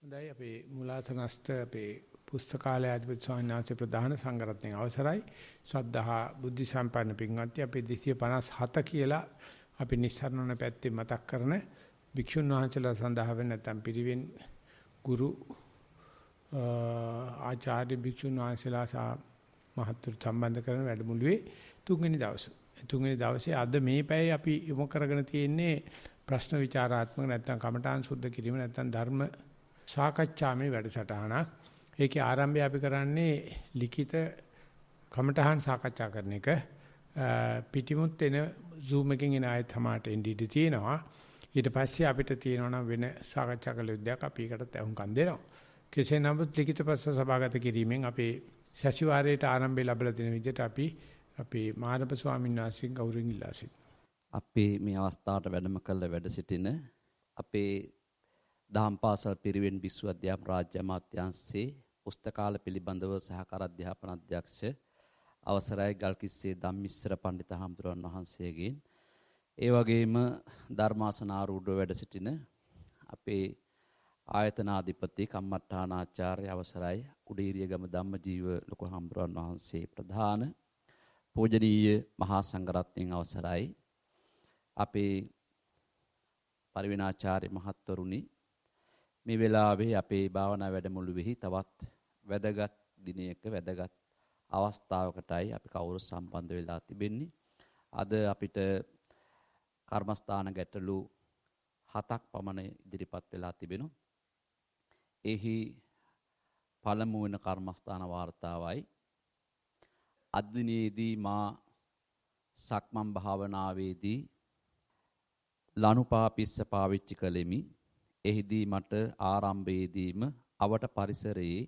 හොඳයි අපේ මූලාසනස්ත අපේ පුස්තකාලය අධිපති ස්වාමීන් වහන්සේ ප්‍රධාන සංඝරත්නයේ අවසරයි ශ්‍රද්ධා බුද්ධ සම්පන්න පින්වත්නි අපේ 257 කියලා අපි නිස්සාරණ පැත්තේ මතක් කරන භික්ෂුන් වහන්සේලා සඳහා වෙන නැත්නම් පිරිවෙන් ගුරු ආචාර්ය භික්ෂුන් වහන්සේලා සහ මහත්තුරු සම්බන්ධ කරන වැඩමුළුවේ තුන්වෙනි දවසේ අද මේ පැයේ අපි යොමු කරගෙන තියෙන්නේ ප්‍රශ්න විචාරාත්මක නැත්නම් කමඨාන් සුද්ධ කිරීම නැත්නම් ධර්ම සාකච්ඡාමේ වැඩසටහනක්. ඒකේ ආරම්භය අපි කරන්නේ ලිඛිත කමඨාන් සාකච්ඡා කරන එක. පිටිමුත් එන Zoom එකකින් එන අය තමයි ඉඳී තියෙනවා. ඊට පස්සේ අපිට තියෙනවා නම් වෙන සාකච්ඡා කළ යුද්ධයක් අපි ඒකට තැහුම්කම් දෙනවා. කෙසේ නමුත් ලිඛිත ප්‍රශ්න සභාගත කිරීමෙන් අපේ සතිವಾರයට ආරම්භය ලැබලා දෙන විදිහට අපි අපේ මානව ස්වාමීන් වහන්සේ ගෞරවයෙන් ඉල්ලා සිටිනවා. අපේ මේ අවස්ථාවට වැඩම කළ වැඩ සිටින අපේ දහම් පාසල් පිරිවෙන් විශ්ව අධ්‍යාපන රාජ්‍ය අමාත්‍යාංශයේ පුස්තකාල පිළිබඳව සහකාර අධ්‍යාපන අධ්‍යක්ෂ අවසරයි ගල්කිස්සේ ධම්මිස්සර පඬිත හාමුදුරන් වහන්සේගෙන් ඒ වගේම ධර්මාසනාරූඪ වැඩ සිටින අපේ ආයතනාධිපති කම්මට්ටානාචාර්ය අවසරයි කුඩීරියගම ධම්මජීව ලොකු හාමුදුරන් වහන්සේ ප්‍රධාන පූජනීය මහා සංඝරත්නයන් අවසරයි අපේ පරිවිනාචාර්ය මහත්වරුනි මේ වෙලාවේ අපේ භාවනා වැඩමුළුවේහි තවත් වැදගත් දිනයක වැදගත් අවස්ථාවකටයි අපි කවුරු සම්බන්ධ වෙලා තිබෙන්නේ. අද අපිට කර්මස්ථාන ගැටලු 7ක් පමණ ඉදිරිපත් වෙලා තිබෙනවා. එහි පළමු වෙන කර්මස්ථාන වාර්තාවයි අද දිනේදී මා සක්මන් භාවනාවේදී ලනුපාපිස්ස පාවිච්චි කළෙමි. එහිදී මට ආරම්භයේදීම අවට පරිසරයේ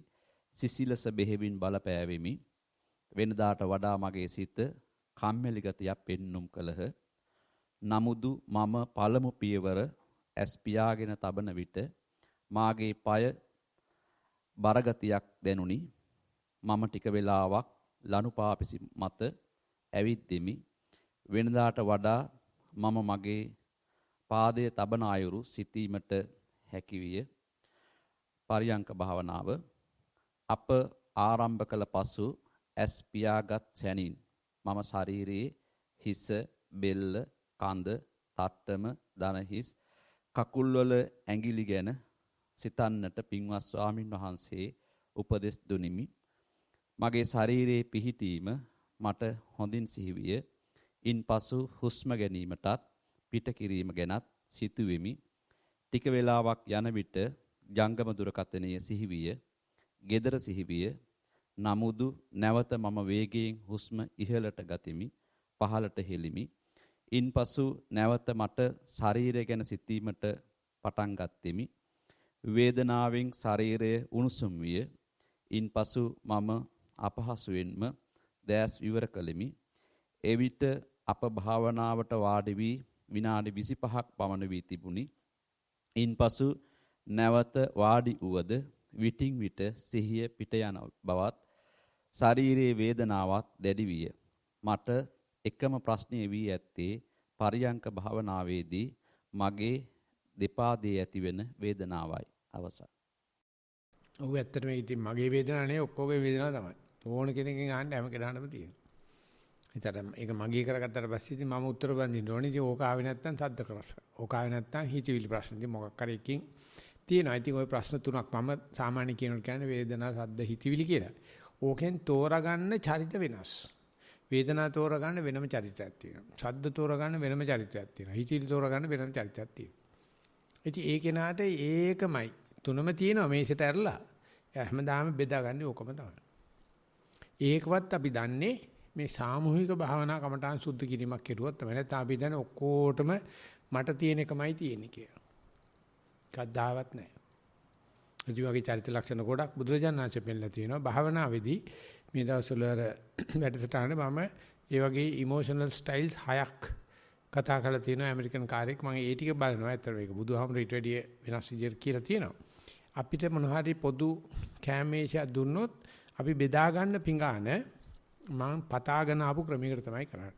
සිසිලස බෙහෙවින් බලපෑවෙමි. වෙනදාට වඩා මගේ සිත කම්මැලි ගතියක් පෙන්눔 කළහ. නමුදු මම පළමු පියවර ඇස් පියාගෙන තබන විට මාගේ পায় බරගතියක් දැනුනි. මම ටික වේලාවක් ලනුපාපිසි මත ඇවිද්දෙමි. වෙනදාට වඩා මම මගේ පාදයේ තබන අයුරු සිටීමට හැකිවිය. පරියංක භාවනාව අප ආරම්භ කළ පසු ඇස් පියාගත් සැනින් මම ශරීරයේ හිස, බෙල්ල, කඳ, තට්ටම, දන හිස්, කකුල්වල ඇඟිලි ගැන සිතන්නට පින්වත් ස්වාමින් වහන්සේ උපදෙස් දුනිමි. මගේ ශරීරයේ පිහිටීම මට හොඳින් සිහිවිය. ඉන්පසු හුස්ම ගැනීමටත් පිට කිරීම ගැනත් සිතුවෙමි. ටික වේලාවක් යන විට ජංගම දුරකථනයේ සිහිවිය, gedara සිහිවිය. නමුදු නැවත මම වේගයෙන් හුස්ම ඉහළට ගතිමි, පහළට හෙලිමි. ඉන්පසු නැවත මට ශරීරය ගැන සිතීමට පටන් ගත්ෙමි. වේදනාවෙන් ශරීරය උණුසුම් විය. ඉන්පසු මම අපහසුවෙන්ම දැස් විවර කළෙමි. එවිට අප භාවනාවට වාඩි වී විනාඩි 25ක් පමණ වී තිබුණි. ඉන්පසු නැවත වාඩි වූද විටින් විට සිහිය පිට යන බවත් ශරීරයේ වේදනාවක් දැඩි විය. මට එකම ප්‍රශ්නය වී ඇත්තේ පරියංක භාවනාවේදී මගේ දෙපාදයේ ඇතිවෙන වේදනාවයි. අවසන්. ඔව් ඇත්තටම ඉතින් මගේ වේදනාව නෙවෙයි ඔක්කොගේ වේදනාව තමයි. ඕන කෙනකින් අහන්න හැම කෙනාටම තියෙනවා. ඒතර ඒක මගේ කරගත්තට පස්සේ ඉතින් මම උත්තර බඳින්න ඕනේ. ඉතින් ඕක ආවේ නැත්නම් සද්ද කරස. ඕක ආවේ නැත්නම් හිතවිලි ප්‍රශ්න. ඉතින් මොකක් හරි එකකින් තියෙනවා. ඉතින් ওই ප්‍රශ්න තුනක් මම සාමාන්‍ය කියනකොට කියන්නේ වේදනා, සද්ද, හිතවිලි කියලා. ඕකෙන් තෝරගන්න චරිත වෙනස්. වේදනා තෝරගන්න වෙනම චරිතයක් තියෙනවා. සද්ද තෝරගන්න වෙනම චරිතයක් තියෙනවා. හිතවිලි තෝරගන්න වෙනම චරිතයක් තියෙනවා. ඉතින් ඒ කෙනාට ඒකමයි තුනම තියෙනවා මේසෙට ඇරලා. හැමදාම බෙදාගන්නේ ඕකම තමයි. ඒකවත් අපි දන්නේ මේ සාමූහික භාවනා කමඨාන් සුද්ධ කිරීමක් කෙරුවොත් තමයි. නැත්නම් අපි දැන් ඔක්කොටම මට තියෙන එකමයි තියෙන්නේ කියලා. කද්දාවත් නැහැ. ඒ වගේ චරිත ලක්ෂණ ගොඩක් බුදුරජාණන් වහන්සේ පෙන්නලා තියෙනවා. භාවනාවේදී මේ දවස්වල වැඩසටහනේ මම ඒ වගේ ඉමෝෂනල් ස්ටයිල්ස් 6ක් කතා කරලා තියෙනවා ඇමරිකන් කාර්යයක්. මම ඒ ටික බලනවා. ඇත්තට මේක බුදුහාමුදුරුවෝ ඊට වැඩිය වෙනස් විදිහට කියලා තියෙනවා. අපිට මොනවා හරි පොදු කැමේෂයක් දුන්නොත් අපි බෙදා ගන්න පිඟාන මම පතාගෙන ආපු ක්‍රමයකට තමයි කරන්නේ.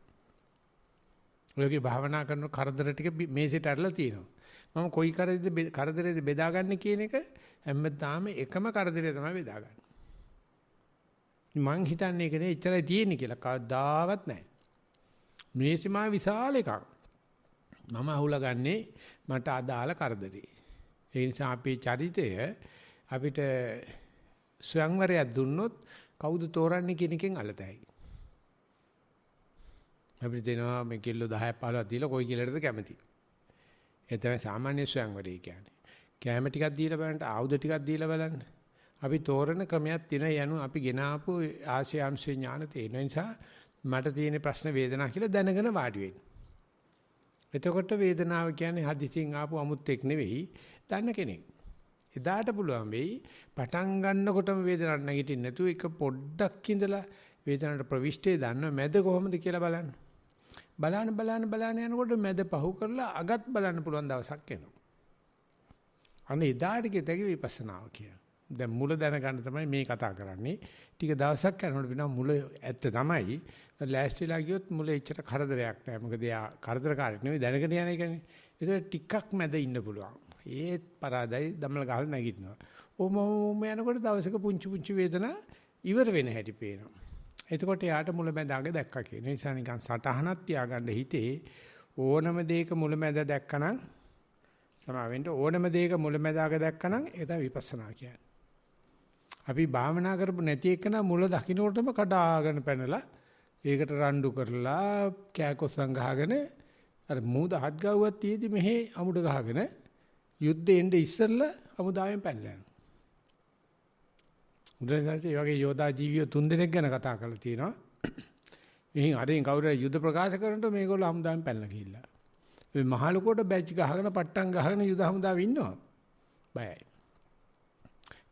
ඔයගේ භාවනා කරන කරදර ටික මේසෙට අරලා තියෙනවා. මම කොයි කරදරේද බෙදාගන්නේ කියන එක හැමදාම එකම කරදරේ තමයි බෙදාගන්නේ. මං හිතන්නේ ඒක නේ එච්චරයි තියෙන්නේ කියලා කවදාවත් නැහැ. මේසෙමා විශාල එකක්. මම අහුලගන්නේ මට අදාළ කරදරේ. ඒ නිසා අපේ චරිතය අපිට ස්වයංවරයක් දුන්නොත් කවුද තෝරන්නේ කියන එකෙන් අලතයි. අපිට දෙනවා මේ කිලෝ 10ක් 15ක් දීලා කොයි කිලරද කැමති. ඒ තමයි සාමාන්‍ය ස්වයංවරය කියන්නේ. කැම ටිකක් දීලා බලන්න, ආයුධ ටිකක් දීලා බලන්න. අපි තෝරන ක්‍රමයක් තියෙනවා. යනු අපි ගෙන ආපු ආශය අනුශය ඥාන තියෙන නිසා මට තියෙන ප්‍රශ්න වේදනාව කියලා දැනගෙන වාඩි වෙන්න. එතකොට වේදනාව කියන්නේ හදිසියෙන් ආපු අමුත්තෙක් නෙවෙයි, දන්න කෙනෙක්. එදාට පුළුවන් වෙයි පටන් ගන්නකොටම වේදනාවක් නැගිටින්න නැතුව එක පොඩ්ඩක් ඉඳලා වේදනාවට ප්‍රවිෂ්ඨය දන්නව මැද කොහොමද කියලා බලන්න. බලන්න යනකොට මැද පහු කරලා අගත් බලන්න පුළුවන් දවසක් එනවා. අනේ එදාට කිතගේ විපස්සනාව කියලා. දැන් මුල දැනගන්න තමයි මේ කතා කරන්නේ. ටික දවසක් යනකොට වෙනවා මුල ඇත්ත තමයි. ලෑස්තිලා ගියොත් මුල එච්චර කරදරයක් නෑ. මොකද එයා කරදරකාරයෙක් නෙවෙයි දැනගෙන යන එකනේ. ඒක ටිකක් මැද ඉන්න පුළුවන්. ඒත් පරාදයි දමල ගහලා නැගිටිනවා. ඔම යනකොට දවසක පුංචි වේදනා ඉවර වෙන හැටි පේනවා. එතකොට යාට මුලැමැදාග දැක්කා කියන නිසා නිකන් සටහනක් තියාගන්න හිතේ ඕනම දෙයක මුලැමැද දැක්කනම් සමාවෙන්න ඕනම දෙයක මුලැමැදාග දැක්කනම් ඒක තමයි විපස්සනා කියන්නේ. අපි භාවනා කරපු නැති එකන මුල දකින්නකොටම කඩාගෙන පැනලා ඒකට රණ්ඩු කරලා කෑකොස්සන් ගහගෙන අර මූද හත් ගව්වක් තියේදී මෙහෙ අමුඩ ගහගෙන යුද්ධෙ එnde ඉස්සෙල්ලා අමුදායෙන් පැනලා යනවා. උදේසන්සේ වගේ යෝධා ජීවියෝ 3 දෙනෙක් ගැන කතා කරලා තියෙනවා. මෙහින් අරින් කවුරු යුද්ධ ප්‍රකාශ කරනකොට මේගොල්ලෝ හමුදාවෙන් පැනලා ගිහිල්ලා. මේ මහලුකොට බැච් ගහගෙන පට්ටම් ගහගෙන යුද හමුදාවේ ඉන්නවා. බයයි.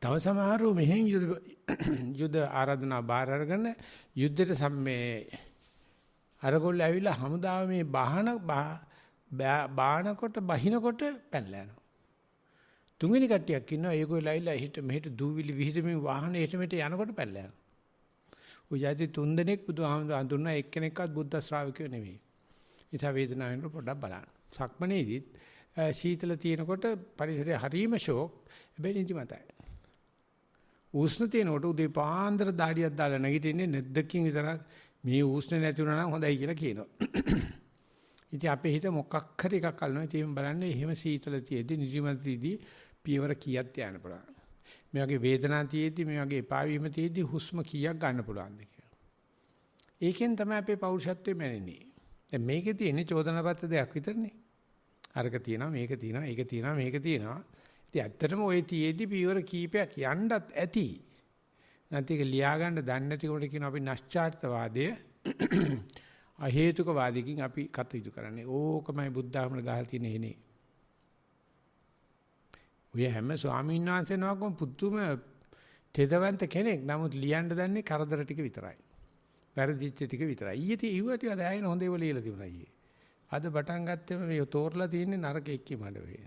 තව සමහරව මෙහෙන් යුද ආරාධනා බාර අරගෙන යුද්ධයට සම්මේ අරගොල්ලෝ ඇවිල්ලා හමුදාව මේ බානකොට බහිනකොට පැනලා යනවා. තුන්වෙනි කට්ටියක් ඉන්නවා ඒගොල්ලෝ ඇවිල්ලා හිට මෙහෙට දූවිලි විහිදෙමින් වාහනේ එට මෙට යනකොට පැනලා යනවා. ඔය යටි 3 දෙනෙක් බුදුහාමුදුරුවෝ අඳුරන එක්කෙනෙක්වත් බුද්ධ ශ්‍රාවකයෝ නෙවෙයි. ඉතින් වේදනාවෙන් පොඩ්ඩක් බලන්න. සක්මනේදීත් සීතල තියෙනකොට පරිසරය හරීම ෂෝක් හැබැයි නිදිමතයි. උෂ්ණ තියෙනකොට උදේ පාන්දර දාඩියක් දාලා නැගිටින්නේ නැද්දකින් විතරක් මේ උෂ්ණ නැති වුණා නම් හොඳයි කියලා කියනවා. ඉතින් අපේ හිත මොකක් හරි එකක් අල්ලනවා. ඉතින් බලන්න එහෙම සීතල තියෙද්දි නිදිමතදී පියවර කීයක් යන්න පුළුවන්. මේ වගේ වේදනාව තියෙද්දි මේ වගේ එපා වීම තියෙද්දි හුස්ම කීයක් ගන්න පුළුවන්ද කියලා. ඒකෙන් තමයි අපේ පෞරුෂත්වය මැනෙන්නේ. දැන් මේකේ තියෙන්නේ චෝදනාපත්‍ර දෙයක් විතරනේ. අරක තියෙනවා මේක තියෙනවා ඒක තියෙනවා මේක තියෙනවා. ඉතින් ඇත්තටම ওই තියෙද්දි පියවර කීපයක් යන්නත් ඇති. නැත්නම් ඒක ලියා ගන්න දන්නේ නැති කොට කියන අපි නැස්චාර්තවාදය අහේතුක වාදයකින් අපි කටයුතු කරන්නේ. ඕකමයි බුද්ධ ධර්මවල ගහලා තියෙන එනේ. ඔය හැම ස්වාමීන් වහන්සේ නමක්ම පුදුම තෙදවන්ත කෙනෙක්. නමුත් ලියන්න දන්නේ කරදර ටික විතරයි. වැරදිච්ච ටික විතරයි. ඊයේ ඉව්වති අද ආයෙන හොඳ ඒවා ලියලා තිබුණා ඊයේ. අද පටන් ගත්තම මේ තෝරලා තියෙන්නේ නරක එක්කේ මඩ වේ.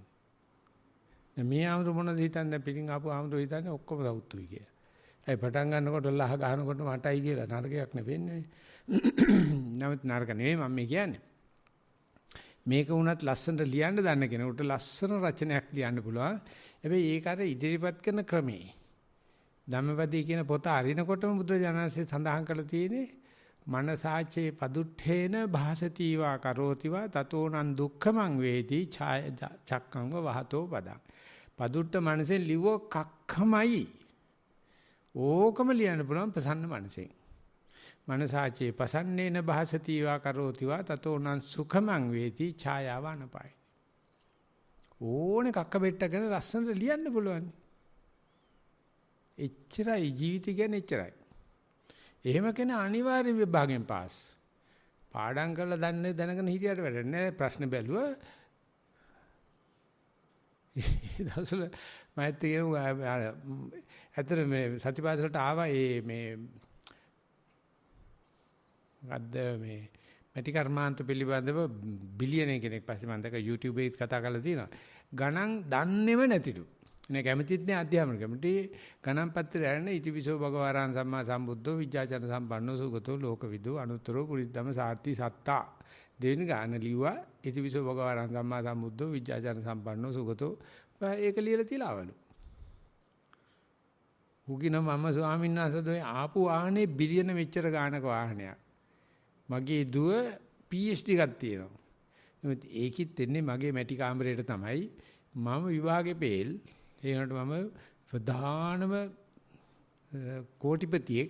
දැන් මේ ආමතු මොනවද හිතන්නේ පිටින් ආපු ආමතු හිතන්නේ ඔක්කොම සවුත්තුයි කියලා. ඒ පටන් ගන්නකොට ලහ ගහනකොට මටයි කියලා නරකයක් නෙවෙන්නේ. නමුත් නරක නෙවෙයි මම මේ කියන්නේ. මේක වුණත් ලස්සනට ලියන්න දන්න කෙනෙකුට ලස්සන රචනයක් ලියන්න පුළුවන්. හැබැයි ඒක අර ඉදිරිපත් කරන ක්‍රමේ. ධම්මපදයේ කියන පොත අරිනකොටම බුදුරජාණන්සේ සඳහන් කරලා තියෙන්නේ මනසාචේ පදුට්ඨේන භාසතිවා කරෝතිවා තතෝනං දුක්ඛමං වේති ඡාය චක්ඛංව වහතෝ පදං. පදුට්ඨ මනසෙන් ලිව්ව කක්ඛමයි. ඕකම ලියන්න පුළුවන් ප්‍රසන්න මනසෙන්. මනසාචේ පසන්නේන භාසතිවා කරෝතිවා තතෝනං සුඛමං වේති ඡායාවනපයි. ඕනේ කක්ක බෙට්ටගෙන ලස්සනට ලියන්න පුළුවන්. එච්චරයි ජීවිතය කියන්නේ එච්චරයි. එහෙම කෙනා අනිවාර්ය විභාගයෙන් පාස්. පාඩම් කරලා දන්නේ දැනගෙන හිටියට වැඩක් නෑ. ප්‍රශ්න බැලුවා. ඒ දවස්වල මෛත්‍රිය ඇතර මේ සතිපාසලට ආවා මේ අද මේ මැටි කර්මාන්ත පිළිබඳව බිලියන කෙනෙක් පස්සේ මම දැක YouTube එකේ කතා කරලා තියෙනවා. ගණන් දන්නේම නැතිලු. නේ කැමතිත් නෑ අධ්‍යාපන කමිටි ගණන් පත්‍රය ඇරෙන ඉතිවිසෝ භගවරාන් සම්මා සම්බුද්ධෝ විජ්ජාචන සම්පන්නෝ සුගතෝ ලෝකවිදු අනුත්තරෝ පුරිද්දම සාර්ථි සත්තා දෙවෙනි ගාන ලිව්වා ඉතිවිසෝ භගවාන් සම්මා සම්බුද්ධෝ විජ්ජාචර සම්පන්නෝ සුගතෝ. ඒක ලියලා තිලාවලු. උගින මම ස්වාමීන් වහන්සේ ආපු වාහනේ බිලියන මෙච්චර ගානක වාහනයක්. මගේ දුව PhD එකක් තියෙනවා. ඒකිත් එන්නේ මගේ මැටි කාමරේට තමයි. මම විභාගේ පෙල්. ඒ වුණාට මම ප්‍රධානම කෝටිපතියෙක්.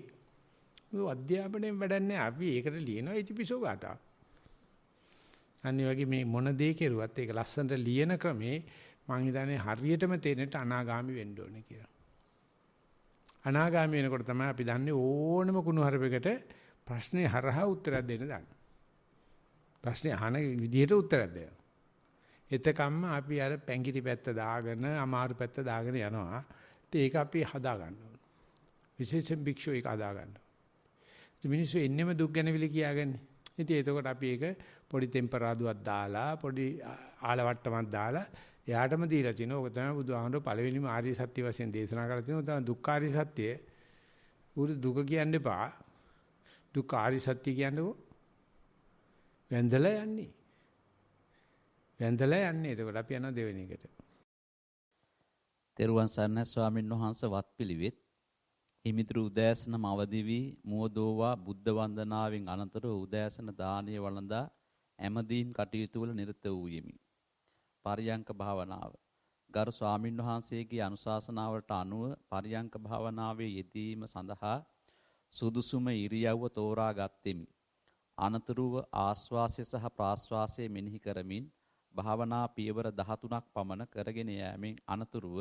අධ්‍යාපනයෙන් වැඩන්නේ අපි ඒකට ලියනවා ඉතිපිසෝ ගාතා. අනිත් වගේ මේ මොන දේ කෙරුවත් ඒක ලස්සනට ලියන ක්‍රමේ මම හිතන්නේ හරියටම තේරෙන්නට අනාගාමි වෙන්න ඕනේ කියලා. අනාගාමී වෙනකොට තමයි අපි දන්නේ ඕනම කුණුහරුපයකට ප්‍රශ්නේ හරහා උත්තරයක් දෙන්න දන්නේ. ප්‍රශ්නේ අහන විදිහට උත්තරයක් දෙනවා. එතකම්ම අපි අර පැංගිරි පැත්ත දාගෙන අමාරු පැත්ත දාගෙන යනවා. ඒක අපි හදා ගන්න ඕනේ. විශේෂයෙන් භික්ෂුව ඒක හදා ගන්න ඕනේ. මිනිස්සු එන්නෙම දුක් ගැනවිලි කියාගන්නේ. ඉතින් එතකොට අපි ඒක පොඩි ටෙම්පරාදුවක් දාලා පොඩි ආලවට්ටමක් දාලා එයාටම දීලා තිනවා. ඔක තමයි බුදුහාමුදුරුවෝ පළවෙනිම ආර්ය සත්‍ය වශයෙන් දේශනා කරලා තිනවා. තමයි දුක්ඛාරිය සත්‍ය. උරු දුක කියන්න එපා. දුක්ඛාරිය සත්‍ය කියන්නේ වැඳලා යන්නේ. වැඳලා යන්නේ. එතකොට අපි යනවා දෙවෙනි එකට. තෙරුවන් සරණයි ස්වාමීන් වහන්සේ වත්පිළිවෙත් හිමිතුරු උදෑසන අවදි වී මුවදෝවා බුද්ධ වන්දනාවෙන් අනතුරු උදෑසන දානීය වළඳා ඇමදීම් කටයුතු වල නිරත වූ යෙමි. පරියංක භාවනාව. ගරු ස්වාමින් වහන්සේගේ අනුශාසනාවලට අනුව පරියංක භාවනාවේ යෙදීම සඳහා සුදුසුම ඉරියව්ව තෝරා ගත්ෙමි. අනතුරුව ආස්වාසය සහ ප්‍රාස්වාසය මෙනෙහි කරමින් භාවනා පියවර 13ක් පමණ කරගෙන යෑමෙන් අනතුරුව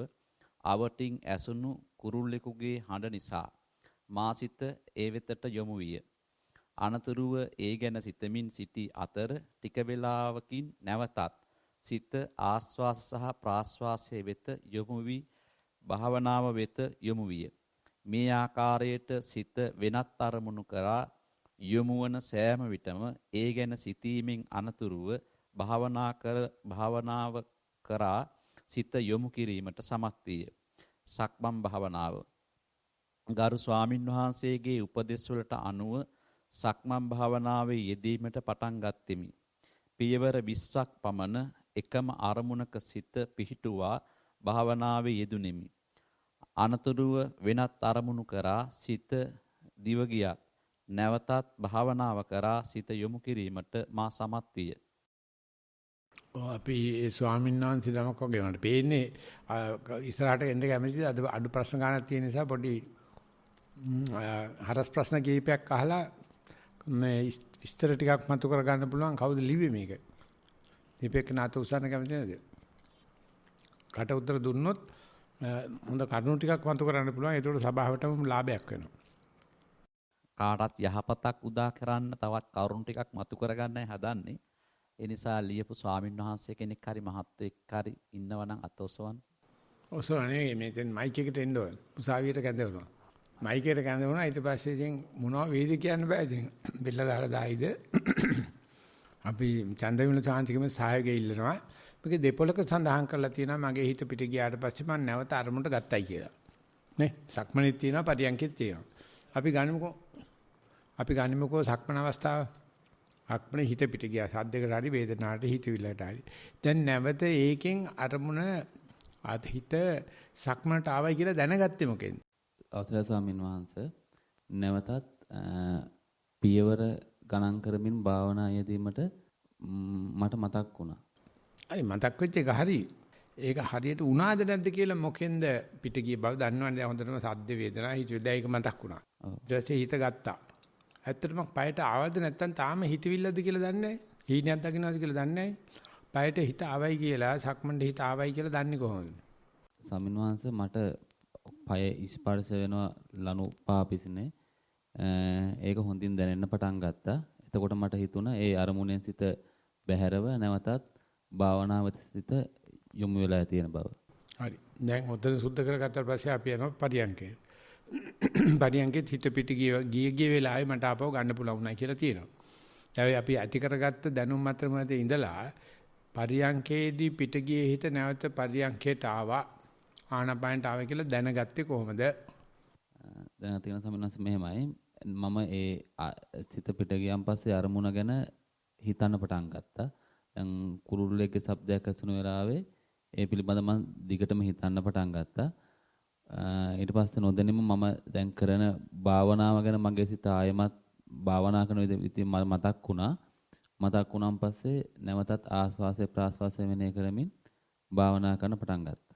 අවටින් ඇසුණු කුරුල්ලෙකුගේ හඬ නිසා මා සිත ඒ වෙතට යොමු විය. අනතුරුව ඒ ගැන සිතමින් සිටි අතර ටික වේලාවකින් නැවතත් සිත ආස්වාස සහ ප්‍රාස්වාසයේ වෙත යොමු වී භාවනාව වෙත යොමු විය. මේ ආකාරයට සිත වෙනත් අරමුණු කරා යොමු වන සෑම විටම ඒ ගැන සිතීමෙන් අනතුරුව භාවනාව කරා සිත යොමු කිරීමට සමත් විය. සක්මන් භාවනාව. ගරු ස්වාමින් වහන්සේගේ උපදෙස් වලට අනුව සක්මන් භාවනාවේ යෙදීමට පටන් ගත්ෙමි. පියවර 20ක් පමණ එකම අරමුණක සිත පිහිටුවා භාවනාවේ යෙදුණෙමි. අනතුරුව වෙනත් අරමුණු කරා සිත දිව ගියත් නැවතත් භාවනාව කරා සිත යොමු කිරීමට මා සමත් විය. අපි ස්වාමීන් වහන්සේ නමක් වගේ වුණාට පේන්නේ ඉස්සරහට එන්න කැමතිද? අද අඩු ප්‍රශ්න ගන්නක් තියෙන නිසා පොඩි හරස් ප්‍රශ්න කීපයක් අහලා මේ විස්තර ටිකක් මතු කර ගන්න පුළුවන්. කවුද ලිව්වේ මේක? දීපේක නාත උසන්න කැමති නේද? කට උත්තර දුන්නොත් හොඳ කරුණු ටිකක් මතු කරන්න පුළුවන්. ඒකට සභාවටම ලාභයක් වෙනවා. කාටත් යහපතක් උදා කරන්න තවත් කරුණු ටිකක් මතු කරගන්නයි හදන්නේ. ඒ නිසා ලියපු ස්වාමින් වහන්සේ කෙනෙක් හරි මහත්වෙක් හරි ඉන්නවනම් අත ඔසවන්න. ඔසවන්නේ මෙතෙන් මයික් එකට එන්න ඕන. උසාවියට කැඳවනවා. මයික් එකට කැඳවනවා ඊට පස්සේ ඉතින් මොනවා වේද කියන්න බෑ ඉතින්. බෙල්ල දාලා දායිද? අපි චන්දවිමල සාංශිකම සහයෝගය ඉල්ලනවා. මේක දෙපොලක සඳහන් කරලා තියෙනවා මගේ හිත පිට ගියාට පස්සේ මම නැවත අරමුණට ගත්තයි කියලා. නේ? සක්මණෙත් තියෙනවා පරියන්කෙත් තියෙනවා. අපි ගනිමුකෝ සක්මණ අවස්ථාව. අක්මනේ හිත පිට ගියා. සද්දයකට හරි වේදනාවට හිතවිල්ලට හරි. දැන් නැවත ඒකෙන් අරමුණ හිත සක්මනට ආවයි කියලා දැනගත්තේ මොකෙන්ද? අවසරයි ස්වාමීන් වහන්සේ නැවතත් පියවර ගණන් කරමින් භාවනා යෙදීමට මට මතක් වුණා. අයි මතක් වෙච්ච එක හරි. ඒක හරියට උනාද නැද්ද කියලා මොකෙන්ද පිට ගිය බව දන්නවනේ. දැන් හොඳටම සද්ද වේදනා හිතවිල්ල ඒක මතක් වුණා. ඊට පස්සේ හිත ගත්තා. ඇත්තටම පයට ආවද නැත්නම් තාම හිතවිල්ලද කියලා දන්නේ නැහැ. හීනයක් දකින්නවද කියලා දන්නේ නැහැ. පයට හිත ආවයි කියලා සක්මන්ට හිත ආවයි කියලා දන්නේ කොහොමද? ස්වාමීන් වහන්සේ මට පය ස්පර්ශ වෙනවා ලනු පාපිසිනේ. ඒක හොඳින් දැනෙන්න පටන් ගත්තා. එතකොට මට හිතුණා ඒ අරමුණෙන් සිත බැහැරව නැවතත් භාවනාවට සිත යොමු වෙලා තියෙන බව. හරි. දැන් හොඳට සුද්ධ කරගත්තාට පස්සේ අපි යනවා පරියන්කේ. පරියන්කේ හිත පිට ගිය වෙලාවේ මට ආපහු ගන්න පුළුවන් වුණා කියලා තියෙනවා. දැන් අපි ඇති කරගත්ත දැනුම් මත ඉඳලා පරියන්කේදී පිට ගියේ හිත නැවත පරියන්කේට ආවා. ආනපානට ආවා කියලා දැනගත්තේ කොහොමද? දැන් තියෙන සම්මනස මෙහෙමයි. මම ඒ සිත පිට ගියන් පස්සේ අරමුණ ගැන හිතන්න පටන් ගත්තා. දැන් කුරුල්ලෙක්ගේ ශබ්දයක් ඇසුණු වෙලාවේ ඒ පිළිබඳව මම දිගටම හිතන්න පටන් ගත්තා. ඊට පස්සේ නොදැනීම මම දැන් කරන භාවනාව ගැන මගේ සිත ආයමත් භාවනා කරන විදිහ මතක් වුණා. මතක් වුණාන් පස්සේ නැවතත් ආස්වාසය ප්‍රාස්වාසය මෙනෙහි කරමින් භාවනා කරන්න පටන් ගත්තා.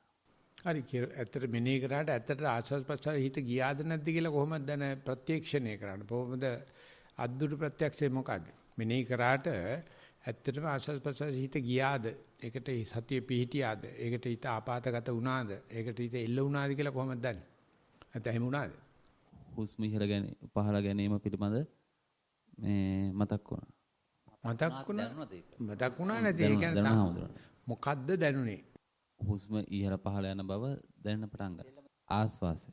හරි ඇත්තට මෙනෙහි කරාට ඇත්තට ආස්වාද ප්‍රසාර හිත ගියාද නැද්ද කියලා කොහොමද දැන ප්‍රත්‍යක්ෂණය කරන්නේ? කොහොමද අද්දුරු ප්‍රත්‍යක්ෂය මොකද්ද? මෙනෙහි කරාට ඇත්තටම ආස්වාද ප්‍රසාර හිත ගියාද? ඒකට සතිය පිහිටියාද? ඒකට හිත ආපాతගත වුණාද? ඒකට හිත එල්ල වුණාද කියලා කොහොමද දන්නේ? නැත්නම් එහෙම වුණාද? හුස්ම ඉහළ පහළ ගැනීම පිළිබඳ මේ මතක් වුණා. මතක් වුණා නැති ඒ කියන්නේ මොකද්ද දැනුනේ? හුස්ම ඉහළ පහළ යන බව දැනෙන්න පටන් ගත්තා. ආස්වාසය.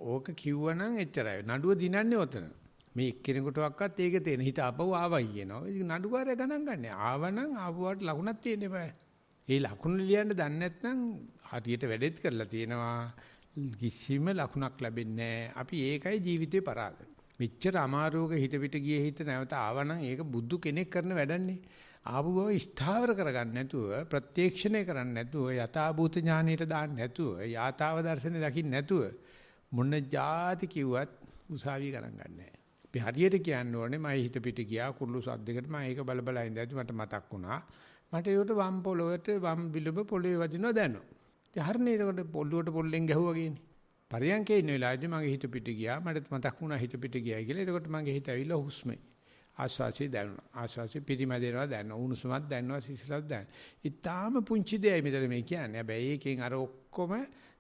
ඕක කිව්වනම් එච්චරයි. නඩුව දිනන්නේ ඔතන. මේ එක්කෙනෙකුටවත් ඒක තේන හිත අපව ආවයි කියනවා. ඉතින් නඩුකාරය ගණන් ගන්න. ආවනම් ආවුවට ලකුණක් තියෙන්න බෑ. ඒ ලකුණ ලියන්න දන්නේ නැත්නම් හරියට වැඩෙත් කරලා තියෙනවා. කිසිම ලකුණක් ලැබෙන්නේ නැහැ. අපි ඒකයි ජීවිතේ පරාද. මෙච්චර අමාරුවක හිත පිට ගියේ හිත නැවත ආවනම් ඒක බුදු කෙනෙක් කරන වැඩන්නේ. ආපු බව ස්ථාවර කරගන්න නැතුව ප්‍රත්‍යක්ෂණය කරන්න නැතුව යථාභූත ඥානයට දාන්න නැතුව යථාව දර්ශනේ දකින්න නැතුව මොන જાති කිව්වත් උසාවිය ගණන් ගන්නෑ. අපි හරියට කියන්න ඕනේ මම හිත පිට ගියා කුරුළු සද්දයකට මම ඒක බල බල ඉඳද්දි මට මතක් වුණා. මට ඒකට වම් පොළොවට වම් විලුඹ පොළොවේ වදිනවා දැනුණා. ඉතින් හරිනේ ඒකට පොළොවට පොල්ලෙන් ගැහුවා කියන්නේ. පරියන්කේ ඉන්න වෙලාවේදී මගේ හිත පිට ගියා මට මතක් වුණා හිත පිට ගියයි කියලා. ඒකට මගේ හිත ඇවිල්ලා හුස්මේ ආස්වාසිය දැනුණා. ආස්වාසිය පිටිමැදේනවා දැනුණා. උණුසුමක් දැනුණා සිසිලක් දැනුණා. ඊටාම පුංචි දෙයයි මෙතන මේ කියන්නේ. හැබැයි ඒකෙන් අර ඔක්කොම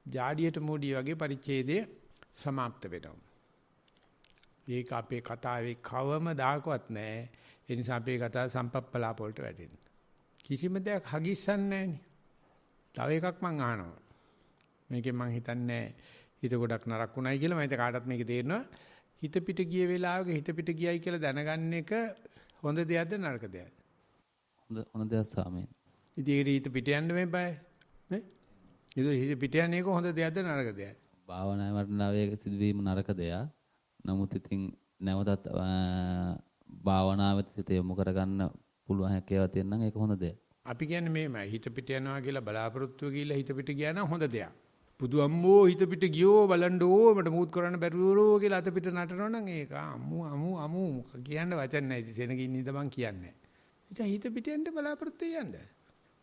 ජාඩියට මූඩිය වගේ පරිච්ඡේදය સમાપ્ત වෙනවා. ඒක අපේ කතාවේ කවම දායකවත් නැහැ. ඒ නිසා අපේ කතාව සම්පප්පලාප වලට වැටෙනවා. කිසිම දෙයක් හගිස්සන්නේ නැහනේ. තව එකක් මං අහනවා. මේකෙන් මං හිතන්නේ හිත ගොඩක් නරක උනායි කියලා. මම හිත කාටවත් මේක තේරෙනවා. හිත පිට ගිය වෙලාවක හිත පිට ගියයි කියලා දැනගන්න එක හොඳ දෙයක්ද නරක දෙයක්ද? හොඳ දෙයක් ස්වාමීන්. ඉතින් හිත පිට යන්න මේපයි. නේ? හිත පිට යන්නේ කොහොඳ දෙයක්ද නරක දෙයක්ද? භාවනාවේ වර්ණාවේ සිදුවීම නරක දෙයක්. නමුත් ඉතින් නැවතත් භාවනාවෙත් සිත යොමු කරගන්න පුළුවන් හැකියාව තියෙන නම් ඒක හොඳ දෙයක්. අපි කියන්නේ මේමයි හිත පිට යනවා කියලා බලාපොරොත්තු ගිහිල්ලා හිත පිට ගියා නම් හොඳ දෙයක්. බුදු අම්මෝ හිත පිට ගියෝ බලන්නෝ මට මුත් කරන්න බැරුවෝ කියලා අත පිට නටනවා නම් ඒක අමු කියන්න වචන නැහැ. ඉතින් සෙනගින් ඉඳ මං කියන්නේ. ඉතින් හිත පිට යන්න බලාපොරොත්තු යන්න.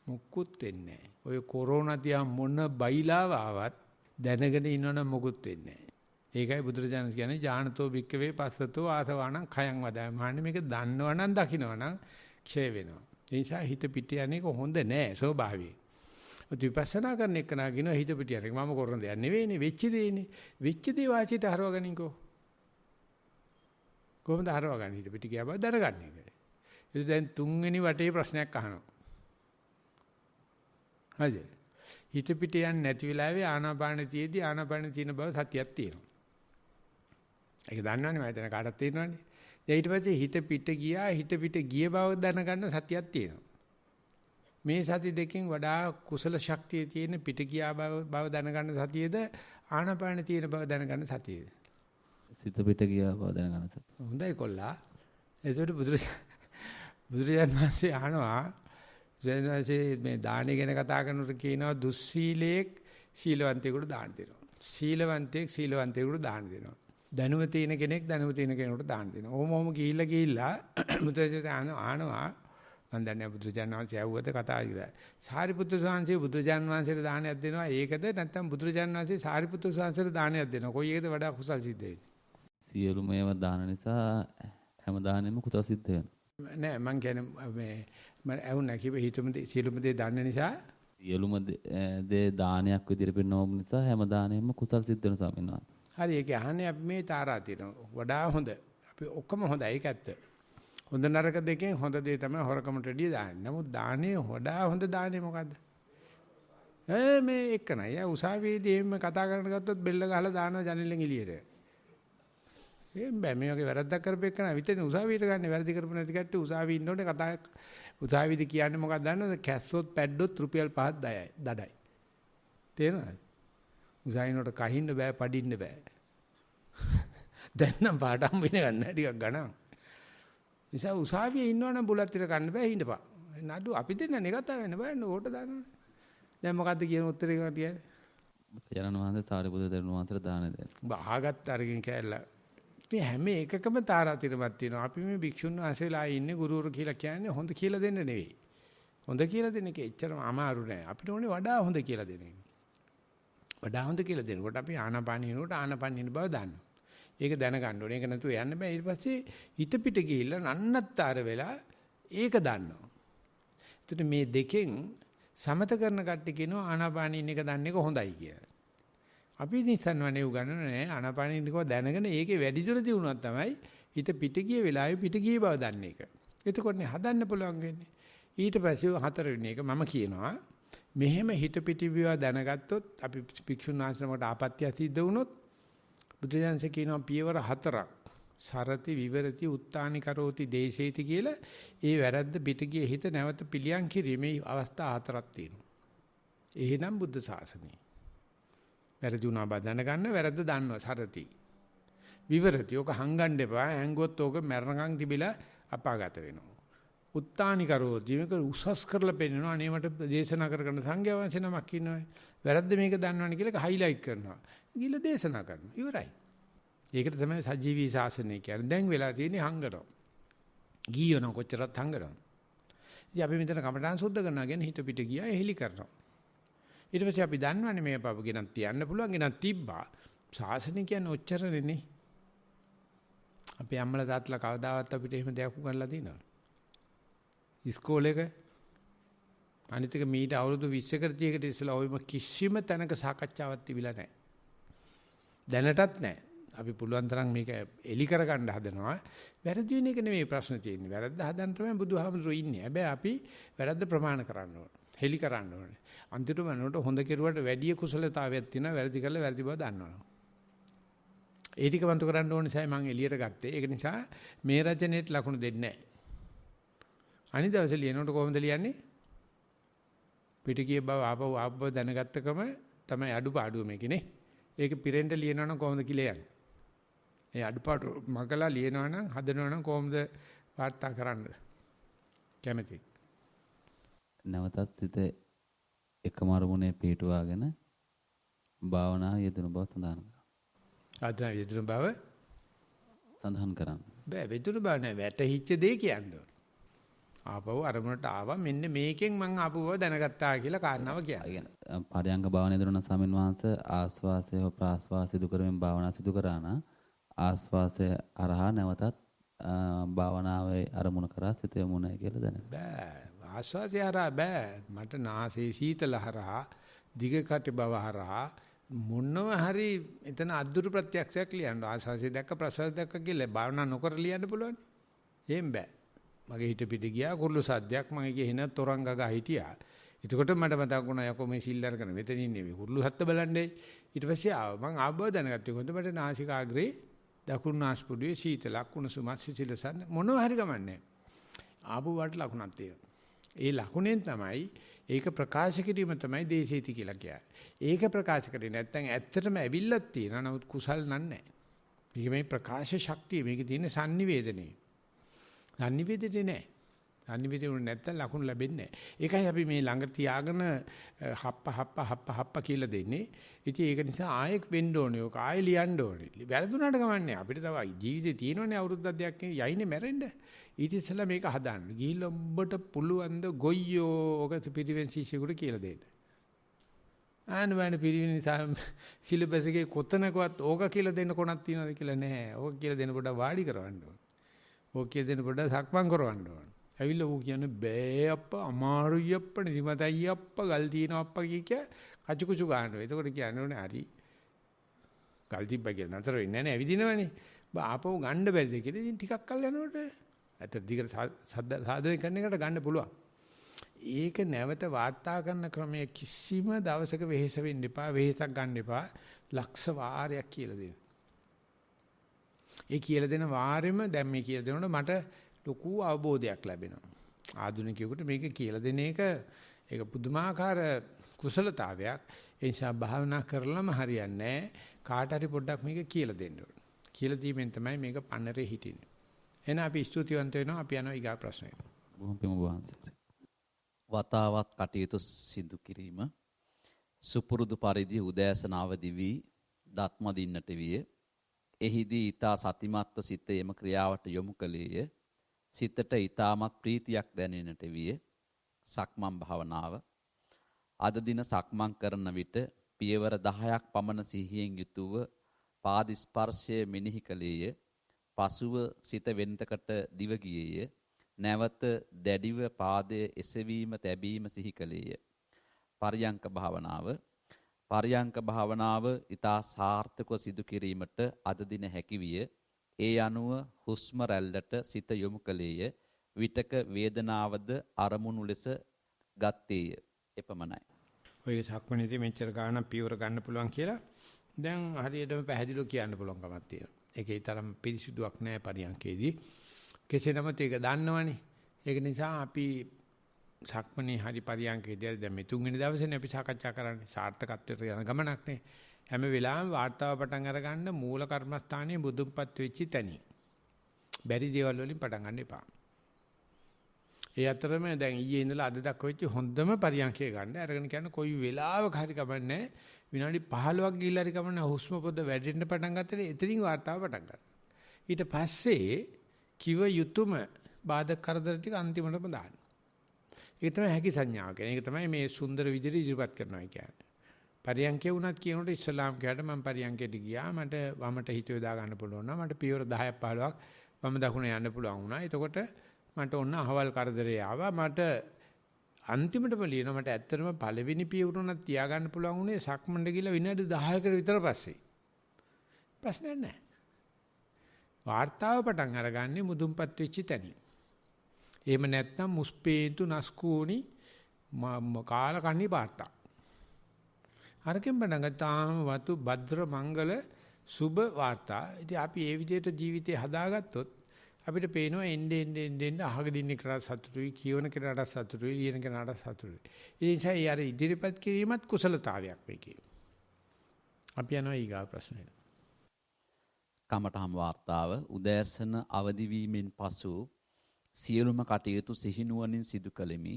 මොකුත් වෙන්නේ නැහැ. ඔය කොරෝනා තියා මොන බයිලාව ආවත් දැනගෙන ඉන්නවනම් මොකුත් වෙන්නේ නැහැ. ඒකයි බුදුරජාණන් කියන්නේ ඥානතෝ භික්කවේ පස්සතෝ ආසවාණං khයං වදාය. මහන්නේ මේක දන්නවනම් දකින්නවනම් ක්ෂය වෙනවා. ඒ නිසා හිත පිට යන්නේ හොඳ නෑ ස්වභාවයෙන්. විපස්සනා කරන එක නාගින හිත පිට යන්නේ මම කරන දෙයක් නෙවෙයිනේ වෙච්ච දෙයනේ. වෙච්ච දේ වාසියට හරවගනින්කෝ. කොහොමද හරවගන්නේ හිත පිට ගියා බව දැනගන්න එක. ඒක දැන් තුන්වෙනි වටේ ප්‍රශ්නයක් අහනවා. හරිද? හිත පිට යන්නේ නැති වෙලාවේ ආනාපාන තියේදී ආනාපාන තියෙන බව සතියක් තියෙනවා. ඒක දන්නවනේ මම හිතන කාටවත් තේරෙනවනේ. ඊට පස්සේ හිත පිට ගියා හිත පිට ගිය බව දැනගන්න සතියක් තියෙනවා. මේ සති දෙකෙන් වඩා කුසල ශක්තිය තියෙන පිට ගියා බව දැනගන්න සතියේද ආනාපාන තියෙන බව දැනගන්න සතියේද? සිත පිට ගියා බව දැනගන්න සතිය. හොඳයි කොල්ලා. එතකොට බුදුරජාණන් වහන්සේ අහනවා මේ දානි ගැන කතා කරනකොට කියනවා දුස්සීලයක් සීලවන්තයෙකුට දාන දෙනවා. සීලවන්තයෙක් සීලවන්තයෙකුට දාන දෙනවා. දැනුම තියෙන කෙනෙක් දැනුම තියෙන කෙනෙකුට දාන දෙනවා. ඕම ගිහිල්ලා බුදුරජාණන් ආනවා මම දන්නේ බුදුරජාණන් වහන්සේ ඇහුවද කතා කියලා. සාරිපුත්‍ර ස්වාමීන් බුදුරජාණන් වහන්සේට දානයක් දෙනවා. ඒකද නැත්නම් බුදුරජාණන් වහන්සේ සාරිපුත්‍ර ස්වාමීන්ට දානයක් දෙනවා. කොයි එකද වඩා කුසල් සිද්ධ වෙන්නේ? සියලුම ඒවා දාන නිසා හැම දානෙම කුසල් සිද්ධ වෙනවා. නෑ මං කියන්නේ මේ මම ඇහුණා කිව්ව හිතුම සියලුම දේ දන්න නිසා සියලුම දේ දානයක් විදිහට පෙන්වන නිසා හැම දානෙම කුසල් සිද්ධ වෙන ස්වාමීන් වහන්සේ. හරි ඒක අහන්නේ අපි මේ තාරා තියෙනවා. වඩා හොඳ. අපි ඔක්කොම හොඳයි ඒක ඇත්ත. හොඳ නරක දෙකෙන් හොඳ දේ තමයි හොරකමට වැඩිය දාන්නේ. නමුත් දානේ වඩා හොඳ දානේ මොකද්ද? මේ එක නයි. උසාවියේදී එහෙම කතා කරන්න ගත්තොත් බෙල්ල ගහලා දානවා ජනෙලෙන් එළියට. බෑ මේ වගේ වැරද්දක් කරපෙන්න විතරනේ උසාවියට ගන්න වැරදි කරපු නැති කට්ටිය උසාවියේ ඉන්න ඕනේ කතා උසාවියේදී කියන්නේ මොකක්ද දන්නවද කැස්සොත් පැද්දොත් රුපියල් 5ක් දඩයි තේරෙනවද උසාවිනට කහින්න බෑ පඩින්න බෑ දැන් නම් පාඩම් වෙන ගන්න ටිකක් ගණන් නිසා උසාවියේ ඉන්නවනම් බුලත් ඉර කන්න බෑ හින්දපා. නඩු අපි දෙන්නනේ කතා වෙන්න බෑනේ ඕට දානවනේ. දැන් මොකද්ද කියන උත්තරේ කියන්නේ? යනන වහන්සේ සාරිපුත්‍ර තෙරුන් වහන්සේට දාන දෙන්න. ඔබ ආගත් අරගෙන කැල්ල. මේ හැම එකකම තාරාතිරමක් තියෙනවා. අපි මේ භික්ෂුන් වහන්සේලා ඉන්නේ ගුරුවරු කියලා කියන්නේ හොඳ කියලා දෙන්න නෙවෙයි. හොඳ කියලා දෙන එක එච්චරම අමාරු නෑ. අපිට ඕනේ වඩා හොඳ කියලා දෙන එක. වඩා හොඳ කියලා දෙනකොට අපි ආනාපාන හිනකොට ආනාපාන හින බව දන්නවා. ඒක දැනගන්න ඕනේ. ඒක නැතුව යන්න බෑ. ඊට පස්සේ හිත පිට ගිහිල්ලා නන්නත්තර වෙලා ඒක දන්නවා. එතකොට මේ දෙකෙන් සමත කරන කට්ටිය කියනවා ආනාපාන ඉන්න එක දන්න එක හොඳයි කියලා. අපි නිසන්වනේ උගන්නන නෑ ආනාපාන ඉන්නකව දැනගෙන ඒකේ වැඩි දුර දිනුනොත් තමයි හිත පිට ගිය වෙලාවේ පිට ගිය බව දන්නේ එක. එතකොටනේ හදන්න පුළුවන් වෙන්නේ. ඊට පස්සේ හතරවෙනි එක මම කියනවා මෙහෙම හිත පිටිවිව දැනගත්තොත් අපි භික්ෂුන් වහන්සේනකට ආපත්‍ය සිද්ධ වුණොත් බුදුදහමේ කියනවා පියවර හතරක් සරති විවරති උත්තානි කරෝති දේශේති කියලා ඒ වැරද්ද පිටිගිය හිත නැවත පිළියම් කිරීමේ අවස්ථා හතරක් තියෙනවා. එහෙනම් බුද්ධ ශාසනය. වැරදි වුණා බව දැනගන්න වැරද්ද දන්නවා සරති. විවරති ඕක හංගන්න එපා. හැංගුවොත් ඕක මරණකම් තිබිලා අපාගත වෙනවා. උත්තානි කරෝති මේක උසස් කරලා පෙන්නනවා. අනේ මට දේශනා කරගන්න සංඝයා වහන්සේ නමක් ඉන්නවනේ. වැරද්ද මේක දන්නවනේ කියලා ඒක හයිලයිට් කරනවා. ගිහලා දේශනා කරනවා. ඉවරයි. ඒකට තමයි සජීවී ශාසනය කියන්නේ. දැන් වෙලා තියෙන්නේ හංගනවා. ගියන කොච්චරත් හංගනවා. ඉතින් අපි මෙතන කමඨාන් සුද්ධ කරනවා කියන්නේ හිත පිට ගියා එහෙලි කරනවා. ඊට පස්සේ අපි දන්නවනේ මේ පපු ගෙනත් තියන්න පුළුවන් ගෙනත් තිබ්බා. ශාසනය කියන්නේ ඔච්චරනේ. අපි අම්මලා තාත්තලා කවදාවත් අපිට එහෙම දෙයක් උගන්ලා තියෙනවද? ඉස්කෝලේක අනිත් එක මීට අවුරුදු 20කට 30කට ඉස්සෙල්ලා ඔයම කිසිම තැනක සාකච්ඡාවක් තිබිලා නැහැ. දැනටත් නැහැ. අපි පුළුවන් තරම් මේක එලි කරගන්න හදනවා. වැරදි වෙන එක නෙමෙයි ප්‍රශ්න තියෙන්නේ. වැරද්ද හදන්න තමයි බුදුහාමුදුරුවෝ ඉන්නේ. හැබැයි අපි වැරද්ද ප්‍රමාණ කරන්න ඕන. හෙලි කරන්න ඕනේ. අන්තිමට මනෝට හොඳ කෙරුවට වැඩි කුසලතාවයක් තියෙනවා. වැරදි කරලා වැරදි බව දන්නවනේ. ඒ ටික වන්තු කරන්න ඕන නිසා මම එළියට ගත්තේ. ඒක නිසා මේ රචනෙට ලකුණු දෙන්නේ නැහැ. අනිත් දවසේ ලියනකොට කොහොමද ලියන්නේ? පිටිගිය බව ආපව දැනගත්තකම තමයි අඩුපාඩුව මේකනේ. ඒක පිරෙන්න ලියනවනම් කොහොමද කියලා යන්නේ? ඒ අඩුපාඩු මගලා ලියනවනම් හදනවනම් කොහොමද වාර්තා කරන්න? කැමති. නැවතත් සිත එකම අරමුණේ පිටුවාගෙන භාවනා යෙදුණු බව සඳහන් කරනවා. ආධ්‍යාත්මික යෙදුණු බව සඳහන් කරන්න. බෑ යෙදුණු බව නෑ වැටහිච්ච දේ කියන්නේ. ආපහු අරමුණට ආවා මෙන්න මේකෙන් මං ආපු බව දැනගත්තා කියලා කාරණාව කියන්නේ. පරයන්ක භාවනා යෙදුණු සමින් වහන්සේ ආස්වාසය හෝ ප්‍රාස්වාසය සිදු කරමින් භාවනා සිදු කරා නම් ආස්වාසය අරහා නැවතත් භාවනාවේ අරමුණ කරා සිත යමුණයි කියලා දැනෙනවා. බෑ ආස්වාසය හරහා බෑ මට නාසයේ සීතල හරහා දිග කට බව හරහා මොනව හරි එතන අද්දුරු ප්‍රත්‍යක්ෂයක් ලියන්න ආස්වාසය දැක්ක ප්‍රසවාසය දැක්ක කියලා භාවනා නොකර ලියන්න පුළුවන්. එහෙම බෑ. මගේ හිත පිට ගියා කුරුළු සද්දයක් මගේ ගිහින තොරන් ගගා හිටියා. එතකොට මට මතක් වුණා යකෝ මේ සිල්ලර කරන මෙතන ඉන්නේ මේ කුරුළු හත්ත බලන්නේ. ඊට පස්සේ ආවා මං ආබව දැනගත්තේ කොහොමද මට නාසිකාග්‍රේ දකුණු නාස්පුඩුවේ සීතලක් කුණුසුමත් සිසිලසන්න මොනව හරි ගමන්නේ. ආපු වට ලකුණක් තියෙනවා. ඒ ලකුණෙන් තමයි ඒක ප්‍රකාශ කිරීම තමයි දේශීති කියලා කියන්නේ. ඒක ප්‍රකාශ කරේ නැත්නම් ඇත්තටම ඇවිල්ලක් තියෙනවා නමුත් කුසල් නන්නේ. මේක මේ ප්‍රකාශ ශක්තිය මේකේ තියෙන sannivedanaye. sannivedanaye නෑ. sannivedanaye නැත්නම් ලකුණු ලැබෙන්නේ නෑ. ඒකයි අපි මේ ළඟ තියාගෙන හප්ප කියලා දෙන්නේ. ඉතින් ඒක නිසා ආයෙත් වෙන්න ඕනේ. ඔක ආයෙ ලියන්න ඕනේ. වැරදුනාට කමන්නේ. අපිට තව ජීවිතේ තියෙනවනේ අවුරුද්දක් දෙකක් යයිනේ මැරෙන්න. ඊට ඉස්සෙල්ලා මේක හදාන්න. ගිහිල්ලා උඹට පුළුවන් ද ගොයියෝ ඔක පිරිවෙන් ශිෂ්‍යයෙකුට කියලා දෙන්න. ආනවන පිරිවෙන් සිලබස් එකේ කොතනකවත් ඕක කියලා දෙන්න කොනක් තියනවද කියලා නෑ. ඕක කියලා දෙන්න පොඩ්ඩක් වාඩි කරවන්න ඕනේ. ඕක කියලා දෙන්න පොඩ්ඩක් සක්මන් කරවන්න ඕනේ. ඇවිල්ලා ඌ කියන්නේ බෑ අප්පා අමාරුයි අප්පා නිදිමතයි අප්පා ගල් තියෙනවා අප්පා කිය කචුකුචු ගන්නවා. එතකොට කියන්නේ ඕනේ හරි. ගල් තිබ්බා කියලා නතර වෙන්නේ නැහැ ඇවිදිනවනේ. ආපහු ගන්න බැරිද කියලා ඉතින් ටිකක් කල් යනකොට ඇත්ත දිගට සාධනය කරන එකට ගන්න පුළුවන්. ඒක නැවත වාර්තා කරන ක්‍රමය කිසිම දවසක වෙහෙස වෙන්න එපා වෙහෙසක් ගන්න එපා ලක්ෂ වාරයක් කියලා දෙන්න. ඒ කියලා දෙන වාරෙම දැන් මේ කියලා දෙනකොට මට ලොකු අවබෝධයක් ලැබෙනවා. ආධුනිකයෙකුට මේක කියලා දෙන එක ඒක පුදුමාකාර කුසලතාවයක්. ඒ නිසා භාවනා කරලම හරියන්නේ නැහැ. කාට හරි පොඩ්ඩක් මේක කියලා දෙන්න ඕනේ. කියලා දීමෙන් තමයි මේක පන්නරේ හිටින්නේ. එහෙනම් අපි ස්තුතිවන්ත වෙනවා. අපි යනවා ඊගා ප්‍රශ්නෙට. බොහොම පිං වහන්සේට. වතාවත් කටයුතු සිදු කිරීම සුපුරුදු පරිදි උදෑසන අවදි වී දත්ම දින්නට විය. එහිදී ඊතා සතිමත්ව සිත එම ක්‍රියාවට යොමු කළේය. සිතට ඊතාමත් ප්‍රීතියක් දැනෙන්නට විය. සක්මන් භාවනාව අද දින සක්මන් කරන විට පියවර 10ක් පමණ සිහියෙන් යුතුව පාද ස්පර්ශය මෙනෙහි කළේය. පසුව සිත වෙනතකට දිව ගියේය. නැවත දැඩිව පාදයේ එසවීම තැබීම සිහි කළේය. පර්යංක භාවනාව ඊතා සාර්ථකව සිදු කිරීමට අද දින හැකි විය. ඒ අනුව හුස්ම රැල්ලට සිත යොමු කළේය. විතක වේදනාවද අරමුණු ලෙස ගත්තේය. එපමණයි. ඔය සක්මණේදී මෙච්චර ගාණක් පියවර ගන්න පුළුවන් කියලා දැන් හරියටම පැහැදිලිව කියන්න පුළුවන් කමක් තියෙනවා. ඒකේ තරම් පිරිසිදුවක් නැහැ පරියන්කේදී. කෙසේ නමුත් ඒක දන්නවනේ. ඒක නිසා අපි සක්මණේ හරි පරියන්කේදී දැන් මේ තුන්වෙනි දවසේනේ අපි සාකච්ඡා කරන්නේ සාර්ථකත්වයට යන ගමනක් නේ. හැම වෙලාවෙම වාර්තාව පටන් අරගන්න මූල කර්මස්ථානයේ බුදුන්පත් වෙච්ච තැනින්. බැරි දේවල් වලින් පටන් ගන්න එපා. ඒ අතරම දැන් ඊයේ ඉඳලා අද දක්වා වෙච්ච හොඳම පරියන්කේ ගන්න. අරගෙන කියන්නේ කොයි වෙලාවක හරි කමන්නේ විනාඩි 15ක් ගිහිල්ලා හරි කමන්නේ හුස්ම පොද වැඩෙන්න පටන් ගත්තට එතනින් වාර්තාව පටන් ගන්න. ඊට පස්සේ කිව යුතුයම බාධක කරදර ටික අන්තිමටම දාන්න. ඒක තමයි හැකි සංඥාව කියන්නේ. ඒක තමයි මේ සුන්දර විදිහට ඉදිරිපත් කරනවා කියන්නේ. පරියන්කේ වුණත් කියනකොට ඉස්ලාම් කියවට මම පරියන්කේට ගියා. මට වමට හිත යොදා ගන්න පුළුවන් නම් මට පියවර 10ක් 15ක් වම දකුණ යන්න පුළුවන් වුණා. එතකොට මට ඔන්න අහවල් කරදරේ ආවා. මට අන්තිමටම ලියනවා මට ඇත්තටම පළවෙනි පියවරුණක් තියාගන්න පුළුවන් උනේ සක්මණට ගිහලා විනාඩි 10කට විතර පස්සේ. ප්‍රශ්නයක් නැහැ. වාර්තාව පටන් අරගන්නේ මුදුන්පත් වෙච්ච තැනින්. එහෙම නැත්නම් මුස්පේන්තු නස්කෝණි කාලකන්ණි වාර්තා. හරකෙන් පටන් ගත්තාම වතු භද්‍ර මංගල සුබ වාර්තා. ඉතින් අපි මේ විදිහට ජීවිතේ හදාගත්තොත් අපිට පේනවා එන්නේ අහගෙන ඉන්න කෙනාට සතුටුයි, කියවන කෙනාට සතුටුයි, ලියන කෙනාට සතුටුයි. ඒ නිසා ඒ අර ඉදිරිපත් කිරීමත් කුසලතාවයක් වෙකේ. අපි යනවා ඊගා ප්‍රශ්නෙට. කමඨහම් වාර්තාව උදෑසන අවදි වීමෙන් පසු සියලුම කටයුතු සිහිනුවණින් සිදු කළෙමි.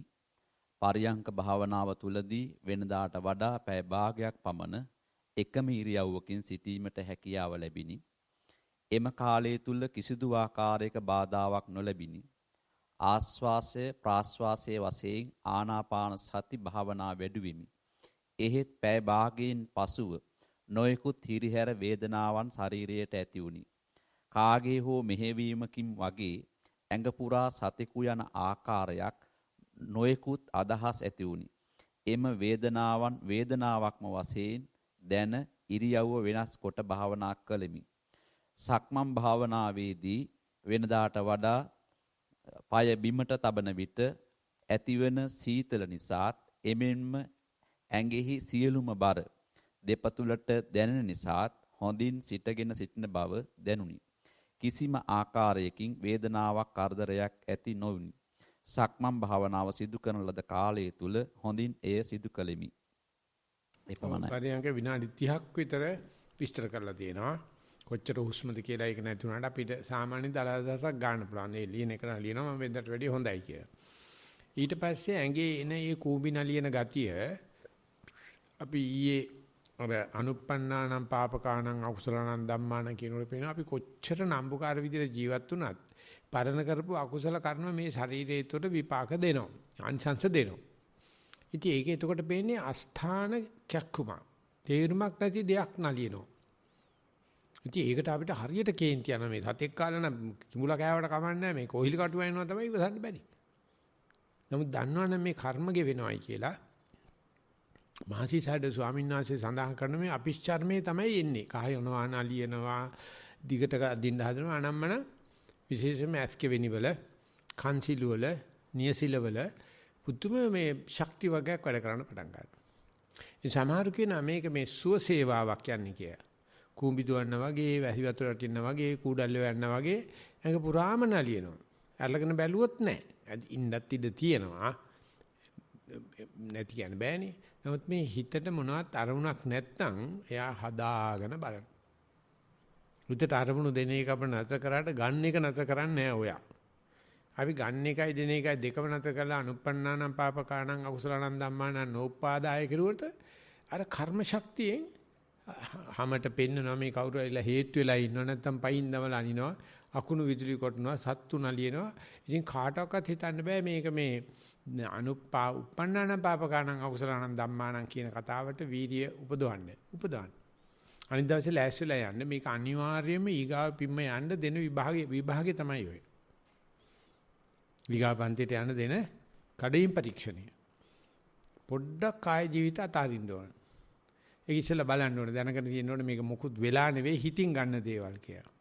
පරියංක භාවනාව තුලදී වෙනදාට වඩා පැය භාගයක් පමණ එකම ඉරියව්වකින් සිටීමට හැකියාව ලැබිනි. එම කාලය තුල කිසිදු ආකාරයක බාධාවක් නොලැබිනි. ආස්වාසය ප්‍රාස්වාසයේ වශයෙන් ආනාපාන සති භාවනා වැඩුවෙමි. එහෙත් පැය භාගයෙන් පසුව නොයෙකුත් හිරිහැර වේදනාවන් ශරීරයට ඇති වුනි. කාගේ හෝ මෙහෙවීමකින් වගේ ඇඟ පුරා සතෙකු යන ආකාරයක් නොයෙකුත් අදහස් ඇති වුනි. එම වේදනාවක්ම වශයෙන් දැන ඉරියව්ව වෙනස් කොට භාවනා කළෙමි. සක්මන් භාවනාවේදී වෙනදාට වඩා පාය බිමට තබන විට ඇතිවන සීතල නිසාත් එමෙන්ම ඇඟෙහි සියලුම බර දෙපතුලට දැනෙන නිසාත් හොඳින් සිටගෙන සිටින බව දැනුනි. කිසිම ආකාරයකින් වේදනාවක් කරදරයක් ඇති නොවුනි. සක්මන් භාවනාව සිදු කරන ලද කාලය තුල හොඳින් එය සිදු කළෙමි. එපමණයි. පරියන්ක විනාඩි 30ක් විතර විස්තර කරලා තියෙනවා. කොච්චර හුස්මද කියලා ඒක නැති වුණාට අපිට සාමාන්‍ය දලදසක් ගන්න පුළුවන්. ඒ ලියන එක ලියනවා මම වෙනදට වැඩිය හොඳයි කියලා. ඊට පස්සේ ඇඟේ එන මේ කූඹි නලියන ගතිය අපි ඊයේ අර අනුප්පන්නානම් පාපකානම් අකුසලානම් ධම්මානම් කියනකොට පේනවා අපි කොච්චර නම්බුකාර විදිහට ජීවත් වුණත් පරණ කරපු අකුසල කර්ම මේ ශරීරය තුළ විපාක දෙනවා. අංශංශ දෙනවා. ඉතින් ඒක එතකොට පේන්නේ අස්ථාන කැක්කුම. තේරුමක් නැති දෙයක් නලියනවා. ඉතින් ඒකට අපිට හරියට කේන්ති යන මේ සතෙක් කාලා නම් කිඹුලා කෑවට කමන්නේ නැහැ මේ කොහිලි කටු වෙනවා තමයි ඉවසන්න බැරි. නමුත් දන්නවනම් මේ කර්ම ගෙවෙනවයි කියලා මහසිසාරද ස්වාමීන් වහන්සේ සඳහන් කරන මේ අපිච්චර්මයේ තමයි එන්නේ. කහයනවා නලියනවා දිගට දින්න හදනවා අනම්මන විශේෂයෙන්ම ඇස්කෙවෙනි වල කන්සිලු වල නියසිල වල පුදුම මේ ශක්ති වර්ගයක් වැඩ කරන්න පටන් ගන්නවා. ඒ සමහරු කියනවා මේක මේ සුව සේවාවක් යන්නේ කියලා. කූඹි දුවන්න වගේ, වැසි වතුර රටින්න වගේ, කූඩල්ල යන්න වගේ ඒක පුරාම නලියනවා. අරගෙන බැලුවොත් නැහැ. ඉන්නත් ඉඩ තියෙනවා. නැති කියන්න බෑනේ. නමුත් මේ හිතට මොනවත් අරමුණක් නැත්නම් එයා හදාගෙන බලන. හිතට අරමුණු දෙන එක අපිට නැතර කරාට ගන්න එක නැතර කරන්නේ නැහැ ඔයා. අපි ගන්න එකයි දෙන එකයි දෙකම නැතර කරලා අනුප්පන්නානම් පාපකාණං අකුසලාණං ධම්මාණං නෝපාදාය කිරුවට අර කර්ම ශක්තියෙන් හැමත පෙන්නනවා මේ කවුරු ඇවිල්ලා හේතු වෙලා ඉන්නව නැත්නම් පයින් දමලා අනිනවා අකුණු විදුලි කොටනවා සත්තු නලියනවා. ඉතින් කාටවත් හිතන්න බෑ මේක මේ උප්පන්නානම් පාපකාණං අකුසලාණං ධම්මාණං කියන කතාවට වීර්ය උපදවන්න. අනිත් දවසේ ලෑස්තිලා යන්න මේක අනිවාර්යයෙන්ම ඊගාව පිම්ම යන්න දෙන විභාගේ තමයි ඔය. ඊගාව පන්තියට යන්න දෙන කඩේම් පරීක්ෂණය. පොඩ්ඩක් කාය ජීවිත අතාරින්න ඕන. ඒක ඉස්සෙල්ලා බලන්න ඕනේ දැනගෙන තියෙන්න ඕනේ මේක මොකුත් වෙලා නෙවෙයි හිතින් ගන්න දේවල් කියලා.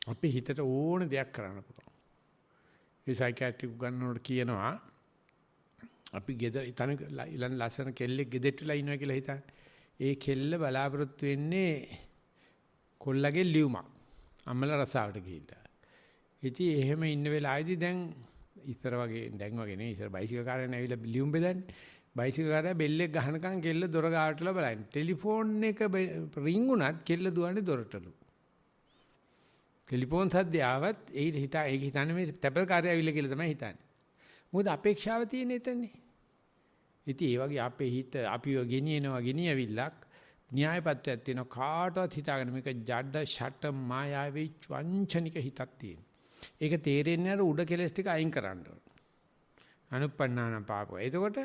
අපි හිතට ඕන දෙයක් කරන්න පුළුවන්. ඒ සයිකියාට්‍රික් ගන්නකොට කියනවා අපි ගෙදර ඊළඟ ලස්සන කෙල්ලෙක් ගෙදෙට්ටලා ඉන්නවා කියලා හිතන්න. ඒ කෙල්ල බලාපොරොත්තු වෙන්නේ කොල්ලගේ ලියුමක්. අම්මලා රසාවට ගිහිල්ලා. ඉතින් එහෙම ඉන්න වෙලාවේදී දැන් ඉස්සර වගේ දැන් වගේ නේ ඉස්සර බයිසිකල් කාරයන් ඇවිල්ලා ලියුම් බෙදන්නේ. බයිසිකල් කාරයා බෙල්ලෙක් ගහනකම් කෙල්ල දොර ගාවටලා බලන්නේ. ටෙලිෆෝන් එක රින් වුණත් කෙල්ල දුවන්නේ දොරටලු. ටෙලිෆෝන් සද්දය ආවත් ඒක හිතන්නේ මේ ටැපල් කාර්යය ඇවිල්ලා කියලා තමයි හිතන්නේ. මොකද අපේක්ෂාව තියෙන එතනනේ. ඉතින් ඒ වගේ අපේ හිත අපිව ගෙනියනවා ගෙනියවිල්ලක් න්‍යාය පත්‍රයක් තියෙන කාටවත් හිතාගෙන මේක ජඩ ෂට මායාවී වංචනික හිතක් තියෙන. ඒක තේරෙන්නේ අර උඩ කෙලස් ටික අයින් කරන්න ඕන. අනුප්පන්නානම් පාපක. එතකොට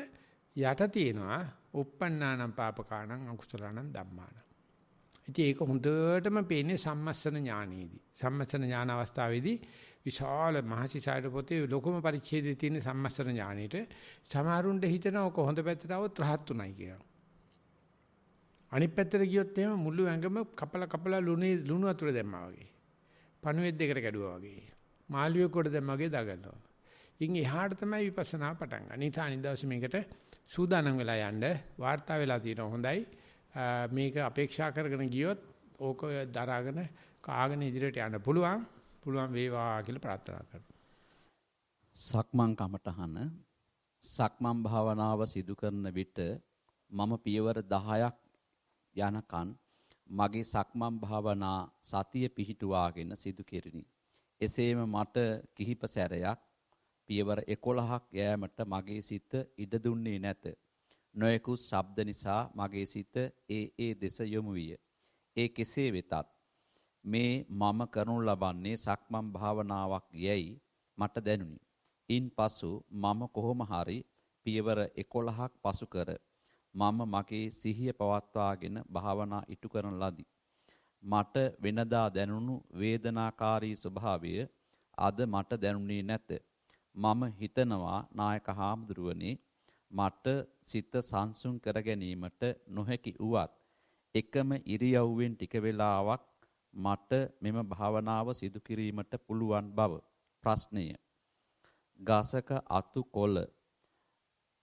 යට තියෙනවා උප්පන්නානම් පාපකාණං අකුසලාණං ධම්මාණං. ඉතින් ඒක හොඳටම පේන්නේ සම්මස්සන ඥානෙදී. සම්මස්සන ඥාන අවස්ථාවේදී විශාල මහසිසාරද පොතේ ලොකුම පරිච්ඡේදයේ තියෙන සම්මස්සන ඥානෙට සමහරුන්ට හිතෙනවා ඔක හොඳ පැත්තට આવොත් රහත් උනායි කියලා. අනිත් පැත්තට ගියොත් එහෙම මුළු ඇඟම කපලා ලුණු වතුර දැම්මා වගේ. පණුවෙක් දෙකට කැඩුවා වගේ. මාළුවෙක් කොට දැම්මා වගේ දාගන්නවා. ඉන් එහාට තමයි විපස්සනා පටන් ගන්න. ඊට අනිත් දවසේ මේකට සූදානම් වෙලා යන්න වාර්තා වෙලා තියෙනවා. හොඳයි. මේක අපේක්ෂා කරගෙන ගියොත් ඕක දරාගෙන කාගෙන ඉදිරියට යන්න පුළුවන් වේවා කියලා ප්‍රාර්ථනා කරනවා. සක්මන් කමඨහන සක්මන් භාවනාව සිදු කරන විට මම පියවර 10ක් යනකන් මගේ සක්මන් භාවනා සතිය පිහිටුවාගෙන සිදු කෙරිනි. එසේම මට කිහිප සැරයක් පියවර 11ක් යෑමට මගේ සිත ඉඩ දුන්නේ නැත. නොයෙකුත් ශබ්ද නිසා මගේ සිත ඒ දෙස යොමු විය. ඒ කෙසේ වෙතත් මේ මම කරනු ලබන්නේ සක්මන් භාවනාවක් යැයි මට දැනුනි. ඉන්පසු මම කොහොම හරි පියවර 11ක් පසු කර මම මගේ සිහිය පවත්වාගෙන භාවනා ඉටු කරන ලදී. මට වෙනදා දැනුණු වේදනාකාරී ස්වභාවය අද මට දැනුනේ නැත. මම හිතනවා නායක හාමුදුරුවනේ මට සිත සංසුන් කර ගැනීමට නොහැකි වුවත් එකම ඉරියව්වෙන් ටික වේලාවක් මට මෙම භාවනාව සිදු කිරීමට පුළුවන් බව. ප්‍රශ්නය. ගසක අතු කොළ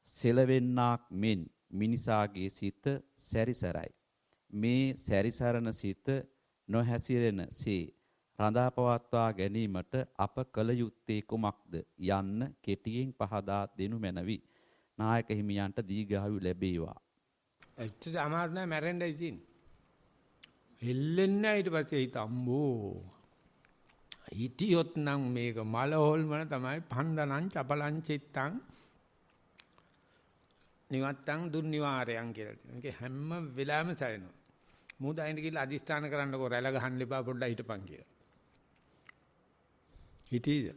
සෙලවෙන්නාක් මෙන් මිනිසාගේ සිත සැරිසරයි. මේ සැරිසරන සිත නොහැසිරෙනසේ රඳාපවත්වා ගැනීමට අප කළ යුත්තේ කුමක්ද යන්න කෙටියෙන් පහදා දෙනු මැනවි. නායක හිමියන්ට දීර්ඝායු ලැබේවා. ඇත්තට අමාරු නෑ මැරෙන්නයි තියෙන්නේ. එල්ලෙන්නේ ඊට පස්සේ හිත අම්බෝ. හිටියොත් නම් මේක මල හොල්මන තමයි පන්දනං චපලං චිත්තං නිවත්තං දුර්නිවාරයන් කියලා තියෙනවා. ඒක හැම වෙලාවෙම සැරෙනවා. මූදායින්ට ගිහලා අදිස්ථාන කරන්නකෝ රැළ ගහන්න එපා පොඩ්ඩක් හිටපන් කියලා. හිතීද?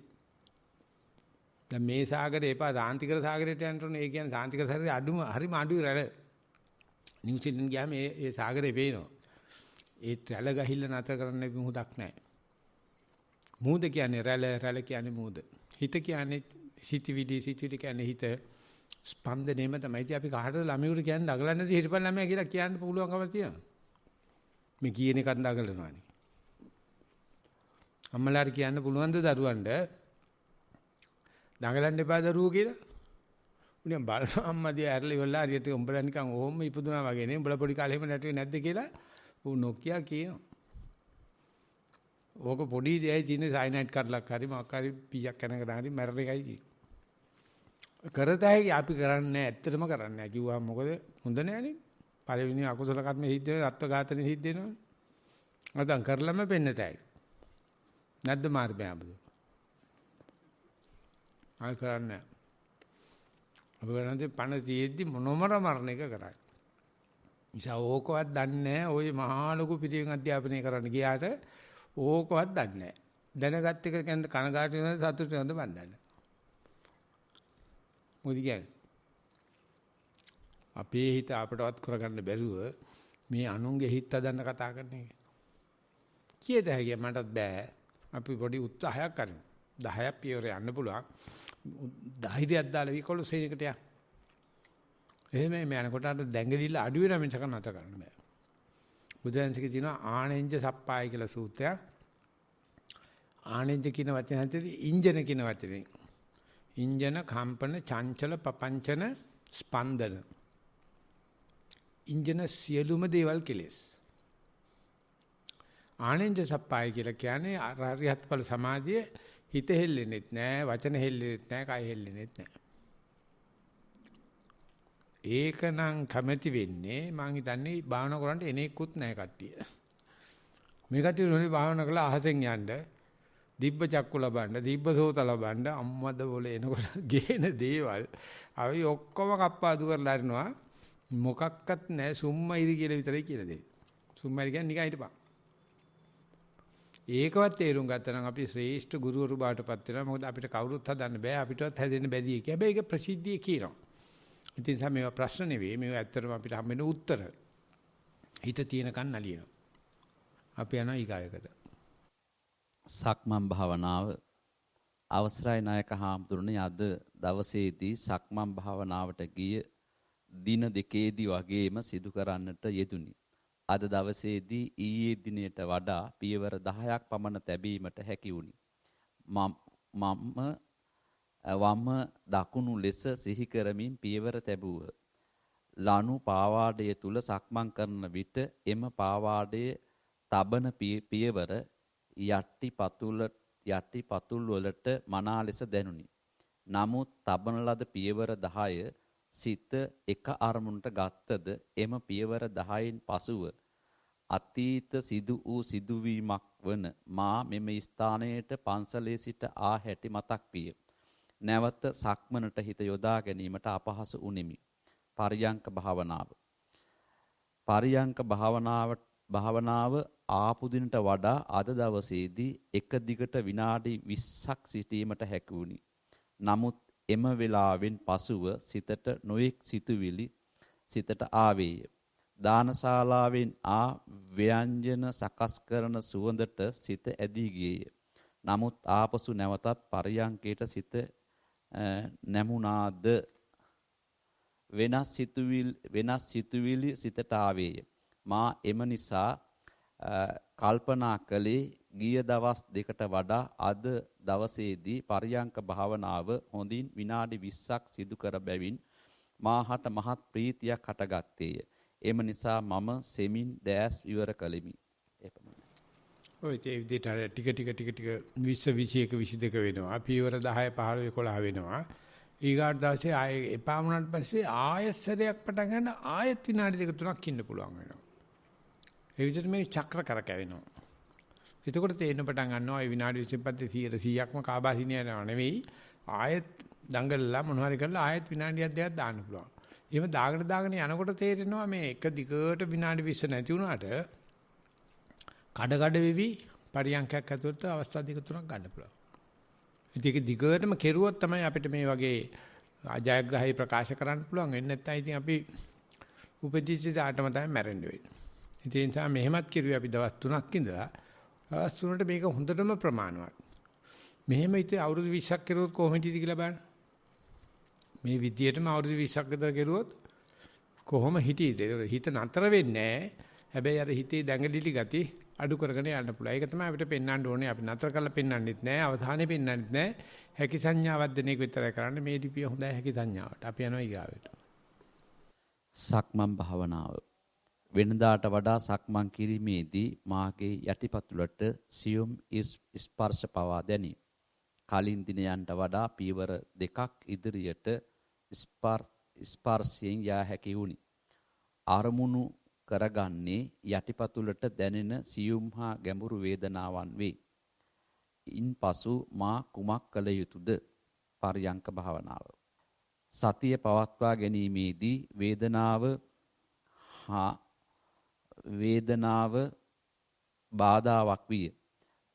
දැන් මේ සාගරේ එපා සාන්තිකර සාගරයට යන්න ඕනේ. ඒ කියන්නේ සාන්තිකර සාගරේ අඩුම හරිම අඩුයි රැළ. නිව්සීලන්ත ගියාම ඒ සාගරේ පේනවා. ඒ රැළ ගහිල්ල නැතර කරන්න මුහුදක් නැහැ. මුහුද කියන්නේ රැළ කියන්නේ මුහුද. හිත කියන්නේ සිටිවිලි කියන්නේ හිත ස්පන්දනයම තමයි. ඉතින් අපි කාටද ළමයිට කියන්නේ දඟලන්නේ නැති හිටපන් ළමයා කියලා කියන්න පුළුවන්කම තියෙනවා. මේ කියන එකක් දඟලනවානේ. අම්මලාට කියන්න පුළුවන් ද දරුවන්ට දඟලන්න එපා දරුවෝ කියලා? උනේ බලන අම්මා දිහා ඇරලා ඉවරලා හරියට උඹලා නිකන් ඕම ඉපදුනා වගේ නේ. උඹලා පොඩි කාලේ එහෙම නැටුවේ නැද්ද කියලා ඌ නොකියා කියනවා. ඕක පොඩි දෙයයි තියෙන සයිනයිඩ් කරලක් හරි මොකක් හරි පීයක් කනකට හරි මැරෙන එකයි තියෙන්නේ. කරතයි අපි කරන්නේ ඇත්තටම කරන්නේ නැහැ කිව්වා මොකද හොඳ නෑනේ. පළවෙනි අකුසල කර්ම සිද්ධ වෙනවා අත්ව ඝාතනෙ සිද්ධ වෙනවා. නැත්නම් කරලම පෙන්නතයි. නැද්ද මාර්ගය අපද? ආය කරන්නේ. අපි කරන්නේ පණ තියෙද්දි මොනමර මරණ එක කරන්නේ. නිසා ඕකවත් දන්නේ නැහැ. ওই මහා ලොකු පිරිවෙන් අධ්‍යාපනය කරන්න ගියාට ඕකවත් දන්නේ නැහැ. දැනගත් එක කියන්නේ කනගාටු වෙනවද සතුටු වෙනවද මන් දන්නේ නැහැ. මොකද කියන්නේ? අපේ හිත අපටවත් කරගන්න බැරුව මේ අනුන්ගේ හිත හදන්න කතා කරන එක. කීයද හැකිය මටත් බෑ. අපි පොඩි උත්සාහයක් කරමු. 10ක් පියවර යන්න පුළුවන්. ධෛර්යයක් දාලා විකොලසේකට යක්. එහෙම මේ යනකොට අර දැඟලිල්ල අඩු වෙන මිසක නැත කරන්න බෑ. බුදුන්සේගේ තියෙනවා ආනෙන්ජ සප්පාය කියලා සූත්‍රයක්. ආනෙන්ජ කියන වචනේ හැටි ඉන්ජන කියන වචනේ. ඉන්ජන කම්පන චංචල පපංචන ස්පන්දන. ඉන්ජන සියලුම දේවල් කෙලෙස්. ආනෙන්ජ සප්පාය කියලා කියන්නේ අරියත් ඵල සමාධිය හිත හෙල්ලෙන්නෙත් නෑ වචන හෙල්ලෙන්නෙත් නෑ කය හෙල්ලෙන්නෙත් නෑ. ඒකනම් කැමැති වෙන්නේ මං හිතන්නේ භාවනා කරන්න එනෙකුත් නෑ කට්ටිය. මේ කට්ටිය රෝහි භාවනා කරලා අහසෙන් යන්න දිබ්බ චක්කු ලබන්න දිබ්බ සෝත ලබන්න අම්මද බොල එනකොට ගේන දේවල් අපි ඔක්කොම කප්පාදු කරලා හරිනවා. මොකක්වත් නැහැ සුම්මයිරි කියලා විතරයි කියලා දෙන්නේ. සුම්මයිරි කියන්නේ නිකන් හිටපන්. ඒකවත් තේරුම් ගත්තා නම් අපි ශ්‍රේෂ්ඨ ගුරුවරු බාටපත් වෙනවා. මොකද අපිට කවුරුත් හදන්න බෑ. අපිටවත් හැදෙන්න බැරි එක. හැබැයි ඒක ප්‍රසිද්ධිය කියනවා. ඉතින් තමයි මේවා ප්‍රශ්න නෙවෙයි. මේවා ඇත්තටම අපිට හම්බෙන උත්තර. හිත තියෙනකන් නලියනවා. අපි යනවා ඊගායකට. සක්මන් භාවනාව අවසරයි නායක හාමුදුරනේ අද දවසේදී සක්මන් භාවනාවට ගිය දින දෙකේදී වගේම සිදු කරන්නට යෙදුනි. අද දවසේදී ඊයේ දිනයට වඩා පියවර 10ක් පමණ තැබීමට හැකි වුණි. මම වම දකුණු ලෙස සිහි කරමින් පියවර තැබුව. ලනු පාවාඩය තුල සක්මන් කරන විට එම පාවාඩයේ තබන පියවර යටි පතුල් වලට මනා ලෙස දැනුනි. නමුත් තබන ලද පියවර 10 සිත එක අරමුණට ගත්තද එම පියවර 10න් පසුව අතීත සිදු වූ සිදුවීමක් වන මා මෙම ස්ථානයට පන්සලේ සිට ආ හැටි මතක් විය. නැවත සක්මනට හිත යොදා ගැනීමට අපහසු උනේමි. පරියංක භාවනාව. පරියංක භාවනාව ආපු දිනට වඩා අද දවසේදී එක දිගට විනාඩි 20ක් සිටීමට හැකි වුණි. නමුත් එම වේලාවෙන් පසුව සිතට නොඑක් සිතුවිලි සිතට ආවේය. දානශාලාවෙන් ව්‍යංජන සකස් කරන සුවඳට සිත ඇදී ගියේය. නමුත් ආපසු නැවතත් පරියංකයට සිත නැමුණාද වෙනස් සිතුවිලි සිතට ආවේය. මා එම නිසා කල්පනා කළේ ගිය දවස් දෙකට වඩා අද දවසේදී පරියංක භාවනාව හොඳින් විනාඩි 20ක් සිදු කර බැවින් මාහට මහත් ප්‍රීතියක් හටගත්තේය. එම නිසා මම සෙමින් දැස් ඉවර කළෙමි. ඔය ඒ විදිහට ටික 20 21 22 වෙනවා. පියවර 10 15 11 වෙනවා. ඊගාට දවසේ ආයේ එපා වුණාට පස්සේ ආයෙත් සැරයක් පටන් ගන්න ආයෙත් විනාඩි 2 3ක් ඉන්න පුළුවන් වෙනවා. ඒ විදිහට මේ චක්‍ර කරකැවෙනවා. එතකොට තේරෙන පටන් ගන්නවා මේ විනාඩි 25 100%ක්ම කාබාසිනිය යනවා නෙවෙයි ආයෙත් දඟලලා මොනවා හරි කරලා ආයෙත් විනාඩියක් දෙකක් දාන්න පුළුවන්. එහෙම දාගෙන යනකොට තේරෙනවා මේ එක දිගට විනාඩි 20 නැති වුණාට කඩ වෙවි පරියන්කයක් ඇතුළත අවස්ථා දෙක තුනක් ගන්න පුළුවන්. ඉතින් ඒක දිගටම කෙරුවොත් තමයි අපිට මේ වගේ අජයග්‍රහී ප්‍රකාශ කරන්න පුළුවන්. වෙන්නේ නැත්නම් ඉතින් අපි උපදිච්ච දාටම තමයි මැරෙන්න වෙන්නේ. ඉතින් ඒ නිසා මෙහෙමත් කෙරුවේ අපි දවස් 3ක් ඉඳලා දවස් 3ට මේක හොඳටම ප්‍රමාණවත්. මෙහෙම ඉතින් අවුරුදු 20ක් කෙරුවොත් කොහොමද ඉති කියලා බලන්න. මේ විදියටම අවුරුදු 20ක් විතර කෙරුවොත් කොහොම හිටියේද? හිත නතර වෙන්නේ නැහැ. හැබැයි අර හිතේ දැඟලිලි ගති අඩු කරගෙන යන්න පුළුවන්. ඒක තමයි අපිට පෙන්වන්න ඕනේ. අපි නතර කරලා පෙන්වන්නෙත් නැහැ. අවධානයේ පෙන්වන්නෙත් නැහැ. හැකි සංඥාවක් දෙන එක විතරයි කරන්නේ. මේ ලිපිය හොඳයි හැකි සංඥාවට. අපි යනවා ඊගාවට. සක්මන් භාවනාව. වෙනදාට වඩා සක්මන් කිරීමේදී මාගේ යටිපතුලට සියුම් ස්පර්ශ පවා දැනේ. කලින් දිනයන්ට වඩා පීවර දෙකක් ඉදිරියට ස්පර්ශයෙන් යා හැකි වුණි. අරමුණු කරගන්නේ යටිපතුලට දැනෙන සියුම් හා ගැඹුරු වේදනාවන් වේ. ඉන්පසු මා කුමක් කළ යුතුද? පර්යංක භාවනාව. සතිය පවත්වා ගැනීමේදී වේදනාව බාධාවක් විය.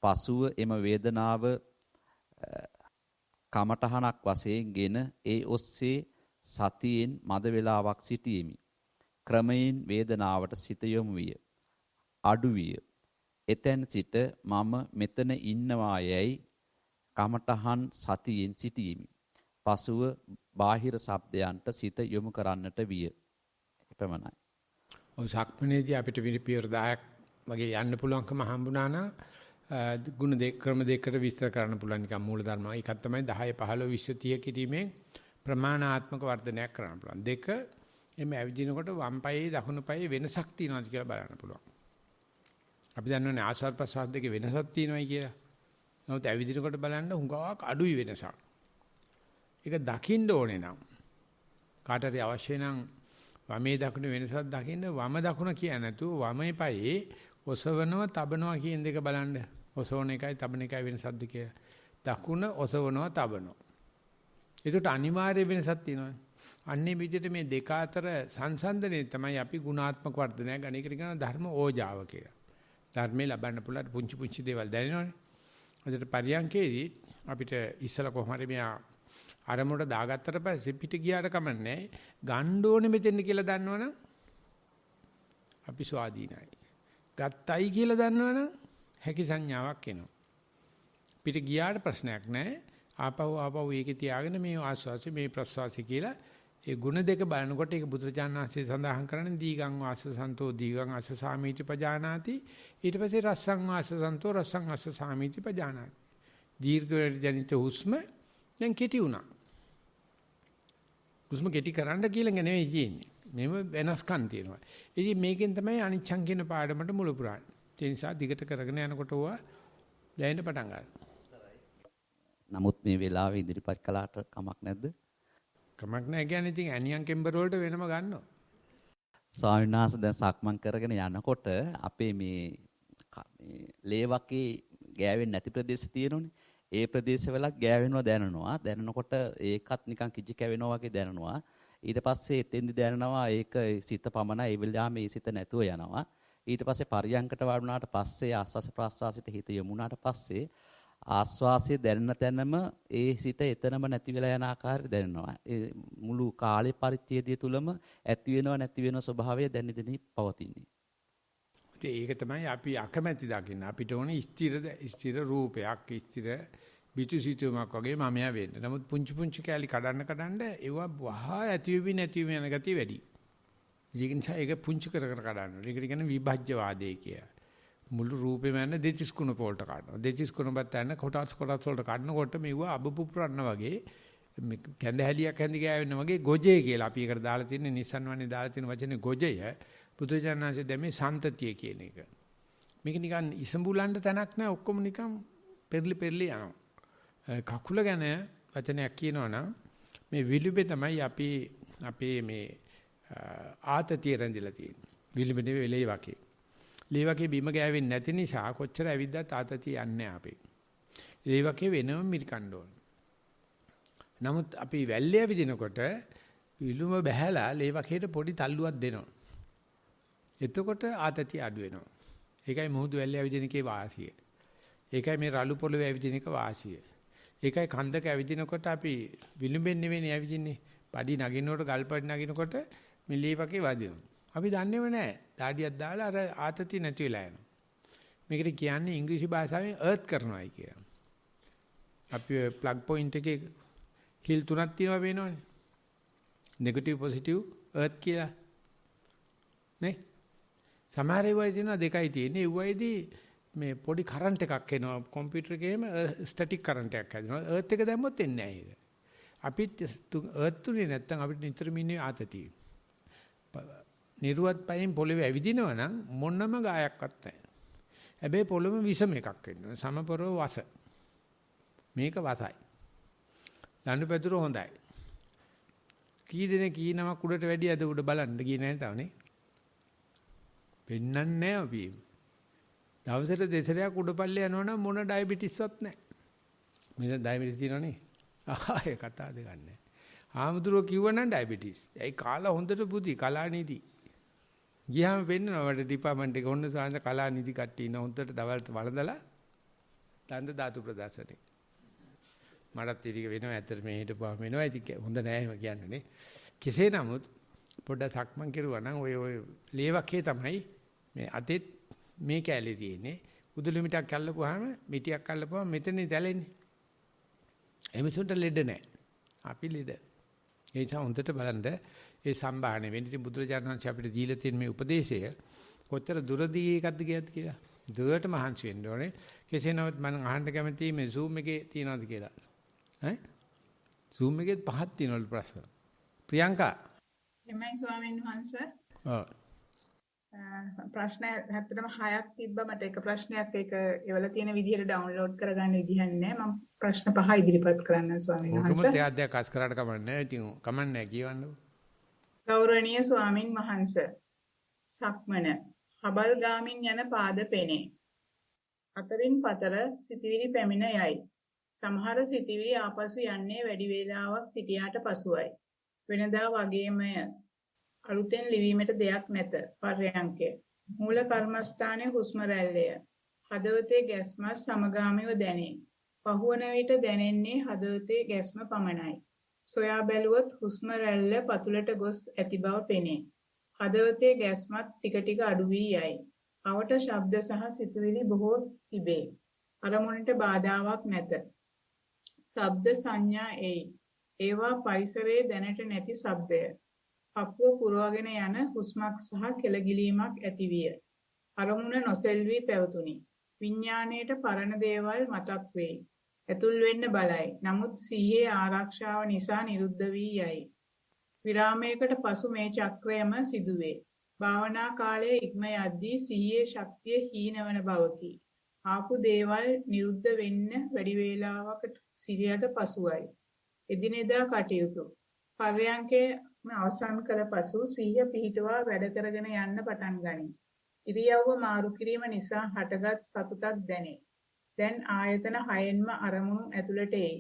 පසුව එම වේදනාව කමඨහනක් වශයෙන් ගෙන ඒ ඔස්සේ සතියෙන් මද වේලාවක් සිටීමි. ක්‍රමයෙන් වේදනාවට සිත යොමු විය. අඩු විය. එතෙන් සිට මම මෙතන ඉන්නවා යයි කමඨහන් සතියෙන් සිටීමි. පසුව බාහිර ශබ්දයන්ට සිත යොමු කරන්නට විය. එපමණයි. ඔය සක්මනේදී අපිට පියවර 10ක් වගේ යන්න පුළුවන්කම හම්බුණා නම් ගුණ ක්‍රම දෙකකට විස්තර කරන්න පුළුවන් නිකන් මූල ධර්ම. එකක් තමයි 10 15 20 30 කිරීමෙන් ප්‍රමාණාත්මක වර්ධනයක් කරන්න පුළුවන්. දෙක එමෙ ඇවිදිනකොට වම් පායේ දකුණු පායේ වෙනසක් තියෙනවද කියලා බලන්න පුළුවන්. අපි දන්නවනේ ආස්වාද ප්‍රසආද දෙකේ වෙනසක් තියෙනවයි කියලා. නමුත් ඇවිදිනකොට බලන්න හුඟක් අඩුයි වෙනසක්. ඒක දකින්න ඕනේ නම් කාට හරි අවශ්‍ය නම් වමේ දකුණ වෙනසක් දකින්න වම දකුණ කියන්නේ නැතුව වමේ පායේ ඔසවනවා තබනවා කියන දෙක බලන්න. ඔසවන එකයි තබන එකයි වෙනසක්ද කියලා. දකුණ ඔසවනවා තබනවා. ඒකට අනිවාර්ය වෙනසක් තියෙනවා. අන්නේ විදිහට මේ දෙක අතර සංසන්දනයේ තමයි අපි ගුණාත්මක වර්ධනය ගන්න. ඒකට කියන ධර්ම ඕජාව කියලා. ධර්මේ ලබන්න පුළුවන් පුංචි පුංචි දේවල් දැනෙනවනේ. අදට පරියන්කේදී අපිට ඉස්සලා කොහොම හරි මෙයා අරමුණට දාගත්තට පස්සේ පිට ගියාට කමන්නේ ගන්න ඕනේ මෙතෙන් කියලා දන්නවනම් අපි ස්වාධීනයි. ගත්තයි කියලා දන්නවනම් හැකි සංඥාවක් එනවා. පිට ගියාට ප්‍රශ්නයක් නැහැ. ආපහු ඒකේ තියාගෙන මේ ආස්වාසි මේ ප්‍රස්වාසි කියලා ඒ ಗುಣ දෙක බලනකොට ඒක බුදුරජාණන් වහන්සේ සඳහන් කරන්නේ දීගං වාස සන්තෝ දීගං අස්ස සාමීති පජානාති. ඊට පස්සේ රස්සං වාස සන්තෝ රස්සං අස්ස සාමීති පජානාති. දීර්ඝ ජනිත හුස්ම දැන් කෙටි වුණා. හුස්ම කෙටි කරන්න කියලා නෙවෙයි කියන්නේ. මේව වෙනස්කම් තියෙනවා. ඉතින් මේකෙන් තමයි අනිච්ඡං කියන පාඩමට මුල පුරන්නේ. ඒ නිසා දිගට කරගෙන යනකොට ඕවා දැනෙන්න පටන් ගන්නවා. නමුත් මේ වෙලාවේ ඉදිරිපත් කළාට කමක් නැද්ද? කමක් නැහැ කියන්නේ ඉතින් ඇනියන් කෙම්බර් වලට වෙනම ගන්නවා. ස්වාමීන් වහන්සේ දැන් සක්මන් කරගෙන යනකොට අපේ මේ ලේවකේ ගෑවෙන්නේ නැති ප්‍රදේශ තියෙනෝනේ. ඒ ප්‍රදේශවලත් ගෑවෙනවා දැනනවා. දැනනකොට ඒකත් නිකන් කිචි කැවෙනවා වගේ දැනනවා. ඊට පස්සේ එතෙන්දි දැනනවා ඒක සිත පමණයි. ඒ වෙලාවෙම මේ සිත නැතුව යනවා. ඊට පස්සේ පරියංකට වඩුණාට පස්සේ ආස්වාස ප්‍රාස්වාසයට හිත යමුණාට පස්සේ ආස්වාසය දැනෙන තැනම ඒ සිත එතනම නැති වෙලා යන ආකාරය දැනෙනවා. ඒ මුළු කාලේ පරිච්ඡේදය තුලම ඇති වෙනව නැති වෙන ස්වභාවය දැනෙදෙනි පවතින්නේ. ඒක තමයි අපි අකමැති දකින්න. අපිට ඕනේ ස්ථිර රූපයක්, ස්ථිර පිටුසිතුමක් වගේ මමයා වෙන්න. නමුත් පුංචි පුංචි කැලි කඩන්න ඒවා වහා ඇති වෙවි නැති වෙවි යන ගතිය වැඩි. ඒක නිසා ඒක පුංචි කර කඩන්න. ඒකට කියන්නේ විභජ්‍යවාදය කියලා. මුළු රූපෙම යන දෙතිස් කුණ පොල්ට කාඩනවා. දෙතිස් කුණපත් යන කොටස් වලට කාඩනකොට මේව අබපුපුරන්න වගේ කැඳහැලියක් හැඳි ගෑවෙන වගේ ගොජේ කියලා අපි ඒකට දාලා තියෙන්නේ නිසන් වන්නේ දාලා තියෙන වචනේ ගොජය. බුදුජානනාංශයේ දැමේ සන්තතිය කියන එක. මේක නිකන් ඉසඹුලන්න තැනක් නැහැ. ඔක්කොම නිකන් පෙරලි යනවා. කකුල ගැන වචනයක් කියනවනම් මේ විලුඹේ තමයි අපි අපේ මේ ආතතිය රැඳිලා තියෙන්නේ. විලුඹේ වෙලේ වගේ. ලේ වගේ බිම ගෑවෙන්නේ නැති නිසා කොච්චර ඇවිද්දත් ආතතිය යන්නේ අපේ. ලේ වගේ වෙනම මිරිකන්න ඕන. නමුත් අපි වැල්ලේ විදිනකොට විලුඹ බහැලා ලේ වගේට පොඩි තල්ලුවක් දෙනවා. එතකොට ආතතිය අඩු වෙනවා. ඒකයි මුහුදු වැල්ලේ විදින එකේ වාසිය. ඒකයි මේ රළු පොළවේ ඇවිදින එක වාසිය. ඒකයි කන්දක ඇවිදිනකොට අපි විලුඹෙන් නෙවෙයි ඇවිදින්නේ. පඩි නගිනකොට ගල්පඩි නගිනකොට මිලී වගේ වදිනවා. අපි දන්නේව නැහැ. දාඩියක් දාලා අර ආතතිය නැති වෙලා යනවා. මේකට කියන්නේ ඉංග්‍රීසි භාෂාවෙන් අර්ත් කරනවායි කියලා. අපි ප්ලග් පොයින්ට් එකේ හිල් තුනක් තියෙනවා පේනවනේ. නෙගටිව් පොසිටිව් අර්ත් කියලා. නේ? සමහර ඒවායි තියෙනවා දෙකයි තියෙන්නේ. ඒ වයිදී මේ පොඩි කරන්ට් එකක් එනවා කම්පියුටර් එකේම ස්ටැටික් කරන්ට් එකක් හැදෙනවා. අර්ත් එක දැම්මොත් එන්නේ නැහැ ඒක. අපිත් අර්ත් තුනේ නැත්තම් අපිට නිතරම ඉන්නේ ආතතිය. නිර්වත් පයෙන් පොළවේ ඇවිදිනවා නම් මොනම ගායක්වත් නැහැ. හැබැයි පොළොම විසම එකක් වෙනවා. සමපරව වස. මේක වසයි. ලනුපැදුර හොඳයි. කී දෙනෙක් කී නමක් උඩට වැඩි අද උඩ බලන්න ගියේ නැහැ තාවනේ. පෙන්නන්නේ නැහැ අපි. දවසට දෙසරයක් උඩපල්ලේ යනවනම් මොන ඩයබටිස්වත් නැහැ. මෙන්න ඩයබටිස් තියෙනවනේ. ආයේ කතා දෙකක් නැහැ. ආමුදුරෝ කිව්වනම් ඩයබටිස්. ඒයි කාලා හොඳට බුදි කලානිදි. ගියාම වෙන්නව වල ඩිපාර්ට්මන්ට් එක ඔන්න සාන්ද කලානිදි කට්ටිය ඉන්න හොඳට දවල්ට වළඳලා දන්ද ධාතු ප්‍රදර්ශනේ. මටත් ඉතික වෙනවා ඇත්තට මේ හිටපුවාම වෙනවා. ඉතින් හොඳ නෑ එහෙම කියන්නේ නේ. කෙසේ නමුත් පොඩ්ඩක් සක්මන් කෙරුවා නම් ඔය ලේවකේ තමයි මේ අතෙත් මේ කැලේ තියෙන්නේ. උදුළු මිටක් කල්ලපුවාම මිටියක් කල්ලපුවාම මෙතනනේ දැලෙන්නේ. එමිසුන්ට ලෙඩ නෑ. අපි ලෙඩ. ඒ නිසා හොඳට බලන්න ඒ සම්භාහණය වෙන්නේ. ඉතින් බුදුරජාණන් වහන්සේ අපිට දීලා තියෙන මේ උපදේශය කොච්චර දුරදී එකක්ද කියලා. දුරට මහන්සි වෙන්න ඕනේ. කෙසේ නමුත් මම අහන්න කැමතියි මේ Zoom එකේ තියනවද කියලා. ඈ? Zoom එකේ පහක් තියෙනවලු ප්‍රශ්න. ප්‍රියංකා. එමයි ස්වාමීන් වහන්සේ. ඔව්. ප්‍රශ්න 6ක් තිබ්බා මට එක ප්‍රශ්නයක් ඒක ඒවල තියෙන විදිහට ඩවුන්ලෝඩ් කරගන්න විදිහක් නැහැ. මම ප්‍රශ්න 5 ඉදිරිපත් කරන්න ස්වාමීන් වහන්සේ. මොකද එයාද කස් කරාට කමන්නේ. ඉතින් කමන්නේ කියවන්නකො. ගෞරවනීය ස්වාමින් වහන්සේ. සක්මන හබල් ගාමින් යන පාද පෙනේ. අතරින් පතර සිටිවිලි පැමිණ යයි. සමහර සිටිවිලි ආපසු යන්නේ වැඩි වේලාවක් සිටියාට පසුයි. වෙනදා වගේමය අලුතෙන් ලිවීමට දෙයක් නැත. පර්යංකය. මූල කර්මස්ථානයේ හුස්ම රැල්ලය. හදවතේ ගැස්ම සමගාමීව දැනේ. පහුවන විට දැනෙන්නේ හදවතේ ගැස්ම පමණයි. සොයා බැලුවොත් හුස්ම රැල්ල පතුලට ගොස් ඇති බව පෙනේ. හදවතේ ගැස්මත් ටික ටික අඩු වී යයි. අවට ශබ්ද සහ සිතුවිලි බොහෝ තිබේ. අරමුණට බාධාවක් නැත. ශබ්ද සංඥා එයි. ඒවා පරිසරයේ දැනට නැති ශබ්දය. පපුව පුරවගෙන යන හුස්මක් සහ කෙලගිලීමක් ඇතිවිය. අරමුණ නොසෙල්වි පැවතුනි. විඥාණයට පරණ දේවල් මතක් වෙයි. ඇතුල් වෙන්න බලයි. නමුත් සිහියේ ආරක්ෂාව නිසා නිරුද්ධ වී යයි. විරාමයකට පසු මේ චක්‍රයම සිදුවේ. භාවනා කාලයේ ඉක්ම යද්දී සිහියේ ශක්තිය හීනවන බවකි. ආපු දේවල් නිරුද්ධ වෙන්න වැඩි වේලාවකට සිරියට පසුයි. එදිනෙදා කටයුතු. පර්යංකයේ අවසන් කළ පසු සිහිය පිහිටුවා වැඩ කරගෙන යන්න පටන් ගනී. ඉරියව්ව මාරු කිරීම නිසා හටගත් සතුටක් දැනේ. දැන් ආයතන 6න්ම අරමුණු ඇතුළට එයි.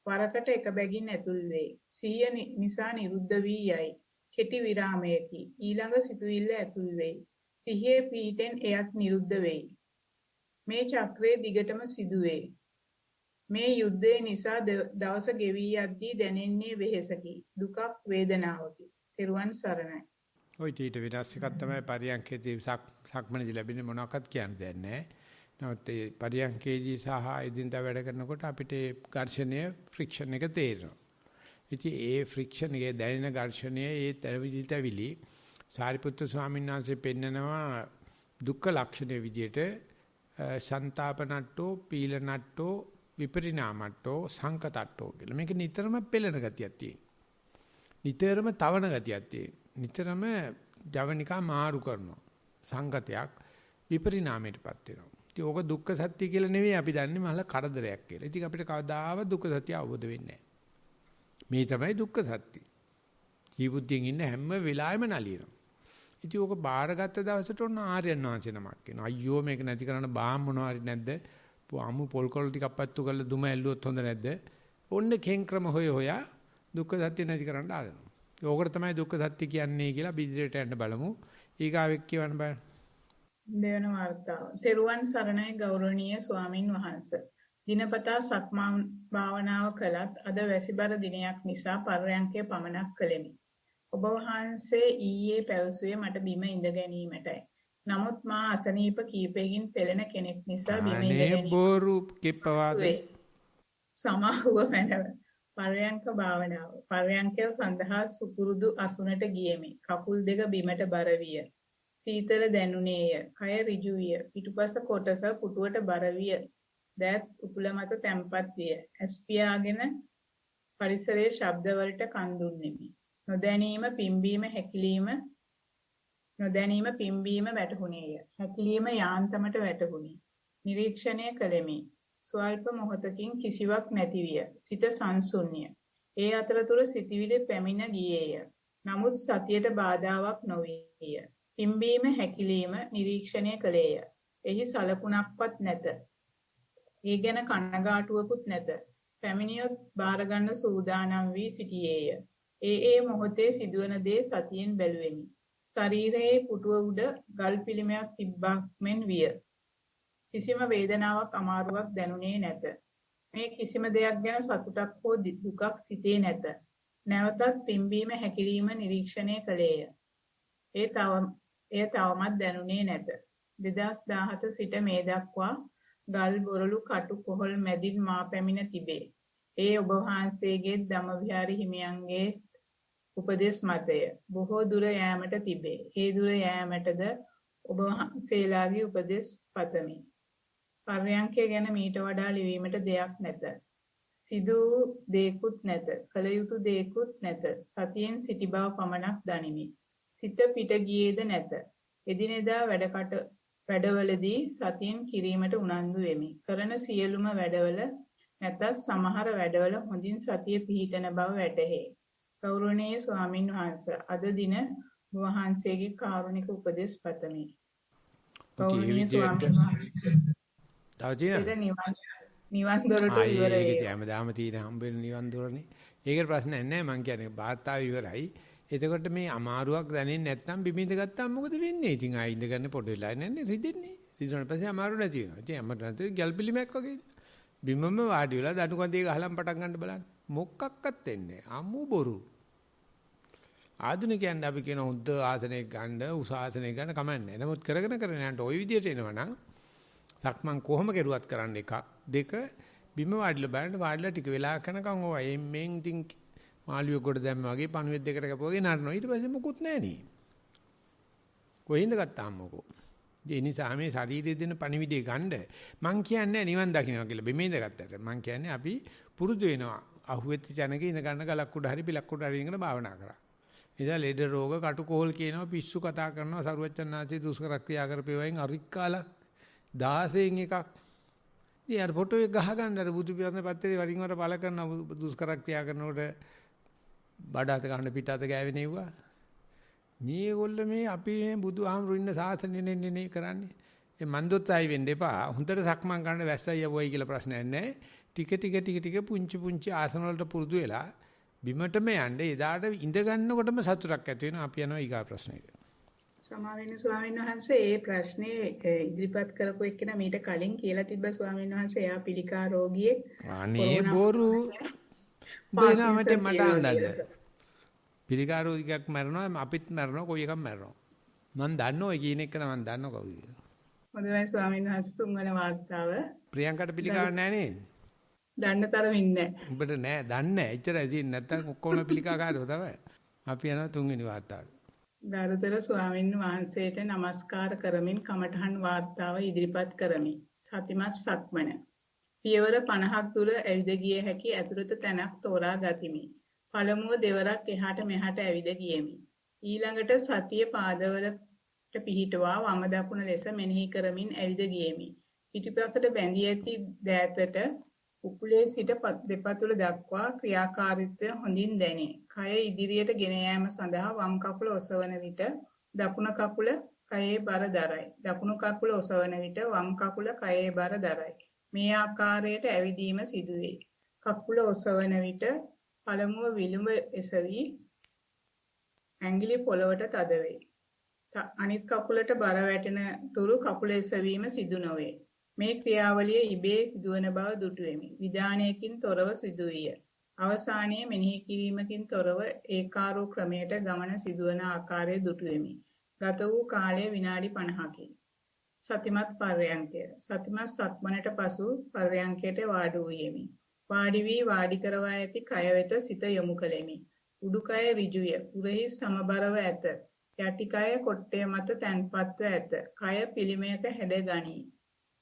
වරකට එක බැගින් ඇතුල් වේ. සිහිය නිසා නිරුද්ධ වී යයි. කෙටි විරාමයකි. ඊළඟ සිතුවිල්ල ඇතුල් වෙයි. සිහියේ පිහිටෙන් එයක් නිරුද්ධ වෙයි. මේ චක්‍රයේ දිගටම සිදුවේ. මේ යුද්ධය නිසා දවස ගෙවී යද්දී දැනෙන්නේ වෙහෙසකි. දුකක් වේදනාවකි. ත්වන් සරණයි. ওই ඊට විනාශ එකක් තමයි පරියන්කේදී සක්මනේදී ලැබෙන්නේ මොනවක්වත් කියන්න දෙයක් නැහැ. නමුත් ඒ පරියන්කේදී සහ එදිනදා වැඩ කරනකොට අපිට ඝර්ෂණය ෆ්‍රික්ෂන් එක තේරෙනවා. ඉතින් ඒ ෆ්‍රික්ෂන් එකේ දැනෙන ඝර්ෂණය ඒ තැවිලි සාරිපුත්‍ර ස්වාමීන් වහන්සේ පෙන්නනවා දුක්ඛ ලක්ෂණය විදියට සන්තාපනට්ටෝ පීලනට්ටෝ විපරිණාමට්ටෝ සංකතට්ටෝ කියලා. මේක නිතරම පෙළෙන ගතියක් තියෙනවා. නිතරම තවන ගතියක් තියෙනවා. නිතරම ජවනිකා මාරු කරනවා. සංගතයක් විපරිණාමයටපත් වෙනවා. ඉතින් ඕක දුක්ඛ සත්‍ය කියලා නෙවෙයි අපි දන්නේ මහල කරදරයක් කියලා. ඉතින් අපිට කවදාවත් දුක්ඛ සත්‍ය අවබෝධ වෙන්නේ නැහැ. මේ තමයි දුක්ඛ සත්‍ය. ජීවිතයෙන් ඉන්න හැම වෙලාවෙම නලියනවා. ඉතින් ඕක බාරගත්ත දවසට ඔන්න ආර්යයන් වහන්සේ නමක් එනවා. අයියෝ මේක නැති කරන්න බාම් මොනවා හරි නැද්ද? අමු පොල් කොළ ටිකක් පත්තු කරලා දුම ඇල්ලුවොත් හොඳ නැද්ද? ඔන්න කෙන් ක්‍රම හොයා දුක්ඛ සත්‍ය නැති කරන්න ආදනවා. ඕකට තමයි දුක්ඛ සත්‍ය කියන්නේ කියලා බිදිරට යන්න බලමු. ඊගාවෙක් කියවන්න බෑ. දෙවන වර්තාව. තෙරුවන් සරණයි ගෞරවනීය ස්වාමින් වහන්සේ. දිනපතා සක්මන් භාවනාව කළත් අද වැසිබර දිනයක් නිසා පර්යංකය පමණක් කළෙමි. ඔබ වහන්සේ ඊයේ පැවසුවේ මට බිම ඉඳ ගැනීමටයි. නමුත් මා අසනීප කීපයකින් පෙළෙන කෙනෙක් නිසා බිම ඉඳ ගැනීම බෝරු කිප්පවාද සමාහුව මැනව. පර්යංක භාවනාව. පර්යංකය සඳහා සුපුරුදු අසුනට ගියෙමි. කකුල් දෙක බිමට බර විය. සීතල දැනුනේය. කය ඍජු විය. පිටුපස කොටස පුටුවට බර විය. දෑත් උකුල මත තැම්පත් විය. ඇස්පියාගෙන පරිසරයේ ශබ්ද වලට කන් දුන්නෙමි. නොදැනීම පිම්බීම වැටහුණේය. හැකිලීම යාන්තමට වැටහුණි. නිරීක්ෂණය කළෙමි. ස්වල්ප මොහොතකින් කිසිවක් නැති විය. සිත සංසුන්්‍ය. ඒ අතරතුර සිතවිලි පැමිණ ගියේය. නමුත් සතියට බාධාවක් නොවිය. පිම්බීම හැකිලිම නිරීක්ෂණය කළේය. එහි සලකුණක්වත් නැත. ඒ ගැන කනගාටුවකුත් නැත. පැමිණියොත් බාරගන්න සූදානම් වී සිටියේය. ඒ මොහොතේ සිදුවන දේ සතියෙන් බැලුවෙමි. ශරීරයේ පුටුව උඩ ගල් පිළිමයක් තිබ්බක් මෙන් විය. කිසිම වේදනාවක් අමාරුවක් දැනුනේ නැත. මේ කිසිම දෙයක් ගැන සතුටක් හෝ දුකක් සිතේ නැත. නැවතත් පිම්බීම හැකිලිම නිරීක්ෂණය කළේය. එය තවමත් දැනුනේ නැත. 2017 සිට මේ දක්වා ගල් බොරළු කටු කොහොල් මැදින් මා පැමිණ තිබේ. ඒ ඔබ වහන්සේගේ ධම්මවිහාරී හිමියන්ගේ උපදේශ මතය. බොහෝ දුර යෑමට තිබේ. ඒ දුර යෑමටද ඔබ වහන්සේලාගේ උපදේශ පතමි. පර්යංකය ගැන මීට වඩා ලිවීමට දෙයක් නැත. සිදු දේකුත් නැත. කල යුතු දේකුත් නැත. සතියෙන් සිටි බව පමණක් දනිමි. සිත පිට ගියේද නැත. එදිනෙදා වැඩවලදී සතියෙන් කිරීමට උනන්දු වෙමි. කරන සියලුම වැඩවල නැතත් සමහර වැඩවල හොඳින් සතිය පිහිටන බව වැටහේ. ගෞරවනීය ස්වාමින් වහන්සේ අද දින වහන්සේගේ කාරුණික උපදෙස් පතමි. ගෞරවනීය ස්වාමින් වහන්සේ නිවන් දොරට ඉවරයි. ඒක හැමදාම තියෙන හම්බෙන නිවන් දොරනේ. ඒකට ප්‍රශ්නයක් නැහැ. මං කියන්නේ වාර්තාව ඉවරයි. එතකොට මේ අමාරුවක් දැනෙන්නේ නැත්නම් බිමින්ද ගත්තාම මොකද වෙන්නේ? ඉතින් ආයි ඉඳ ගන්න පොඩ වෙලා නැන්නේ රිදෙන්නේ. රිදුණාට පස්සේ අමාරු නැති වෙනවා. ඉතින් අම්මට නැත්නම් ගල් පිළිමයක් වගේ. බිමම වාඩි වෙලා දණු කන්දේ ගහලම් පටන් ගන්න බලන්න. මොකක්වත් වෙන්නේ නැහැ. අමු බොරු. ආධුනිකයන් අපි කියන හොඳ ආසනයක් ගන්න, උස ආසනයක් ගන්න කමන්නේ. නමුත් කරගෙන යනට ওই විදියට එනවනම් සක්මන් කොහොම කෙරුවත් කරන්න එකක්. දෙක බිම වාඩිලා බලන්න වාඩිලා ටික වෙලා කරනකම් ඔය එම්ෙන් ඉතින් මාළුවෙ කොට දැම්ම වගේ පණුවෙක් දෙකට කපුවගේ නරනවා. ඊට පස්සේ මොකුත් නැහැ නේ. කොහෙන්ද ගත්තාම මොකෝ. ඒ නිසා මේ ශරීරයේ දෙන පණිවිඩය ගන්න මං කියන්නේ නිවන් දකින්නවා කියලා බෙමෙන්ද ගත්තට. මං කියන්නේ අපි පුරුදු වෙනවා. අහුවෙච්ච තැනක ඉඳ ගන්න ගලක් උඩ හරි පිලක් උඩ හරි ඉඳගෙන භාවනා කරා. එදා ලෙඩ රෝග කටුකොහල් කියනවා පිස්සු කතා කරනවා සරුවච්චන්නාංශේ දුෂ්කර ක්‍රියා කරපේවයින් අරික්කාලක් 16න් එකක්. ඉතින් අර ෆොටෝ එක ගහ ගන්න අර බුදු පියාණන් පත්‍රේ වරින් වර පළ කරන දුෂ්කර ක්‍රියා කරනකොට බඩ අත ගන්න පිට අත ගෑවෙනේවා. මේගොල්ල මේ අපි මේ බුදුහාමුදුරු ඉන්න සාසනෙ නෙන්නේ කරන්නේ. ඒ මන්දොත්සයි වෙන්න එපා. හොඳට සක්මන් කරන්න වැස්සයි යවුවයි කියලා ප්‍රශ්නයක් නැහැ. ටික පුංචි ආසන වලට පුරුදු වෙලා බිමටම යන්නේ එදාට ඉඳ ගන්නකොටම සතුටක් ඇති වෙනවා. අපි යනවා ඊගා ප්‍රශ්නෙට. සමාවෙන්න ස්වාමීන් වහන්සේ ඒ ප්‍රශ්නේ ඉදිරිපත් කරපු එක්කෙනා මීට කලින් කියලා තිබ්බ ස්වාමීන් වහන්සේ එයා පිළිකා රෝගියෙක්. අනේ බොරු. බේනාමට මට අඳන්න. පිළිකා රෝගියෙක් මරනවා අපිත් මරනවා කොයි එකක් මරනවා. මම දන්නවා ඔය කියන එක නම් මම දන්නවා කවුද කියලා. හොඳයි ස්වාමීන් වහන්සේ තුන්වන වාර්තාව. ප්‍රියංකට පිළිකාවක් නැහැ නේද? දන්න තරමින් නැහැ. උඹට නෑ දන්නේ නැහැ. එච්චරයි තියෙන්නේ නැත්තම් ඔක්කොම පිළිකාකාරයෝ තමයි. අපි යනවා තුන්වෙනි වාර්තාවට. ගරුතර ස්වාමීන් වහන්සේට নমස්කාර කරමින් කමඨහන් වාර්තාව ඉදිරිපත් කරමි. සතිමත් සක්මන. පියවර 50ක් දුර ඇවිද ගිය හැකි ඇතුළත තැනක් තෝරා ගතිමි. පළමුව දෙවරක් එහාට මෙහාට ඇවිද ගියෙමි. ඊළඟට සතිය පාදවලට පිහිටවා වම දකුණ ලෙස මෙනෙහි කරමින් ඇවිද ගියෙමි. පිටිපසට බැඳී ඇති දෑතට උකුලේ සිට දෙපතුල දක්වා ක්‍රියාකාරීත්වය හොඳින් දැනේ. කය ඉදිරියට ගෙන යාම සඳහා වම් කකුල ඔසවන විට දකුණු කකුල කයේ බර දරයි. දකුණු කකුල ඔසවන විට වම් කකුල කයේ බර දරයි. මේ ආකාරයට ඇවිදීම සිදුවේ. කකුල ඔසවන විට පළමුව විලුඹ එසවි ඇඟිලි පොළවට තද වේ. අනිත් කකුලට බර වැටෙන තුරු කකුල එසවීම සිදු නොවේ. මේ ක්‍රියාවලිය ඉබේ සිදුවන බව දුටුවෙමි. විධානයකින් තොරව සිදුවිය. අවසානයේ මෙනෙහි කිරීමකින් තොරව ඒකාරෝ ක්‍රමයට ගමන සිදුවන ආකාරය දුටුවෙමි. ගත වූ කාලය විනාඩි 50කි. සතිමත් පර්යංකය. සතිමත් සක්මනට පසු පර්යංකයට වාඩි වූයෙමි. වාඩි වී වාඩි කරවා ඇති කය වෙත සිත යොමු කළෙමි. උඩුකය ඍජුය. උරහි සමබරව ඇත. යටිකය කොට්ටය මත තැන්පත්ව ඇත. කය පිළිමයක හැඩ ගනී.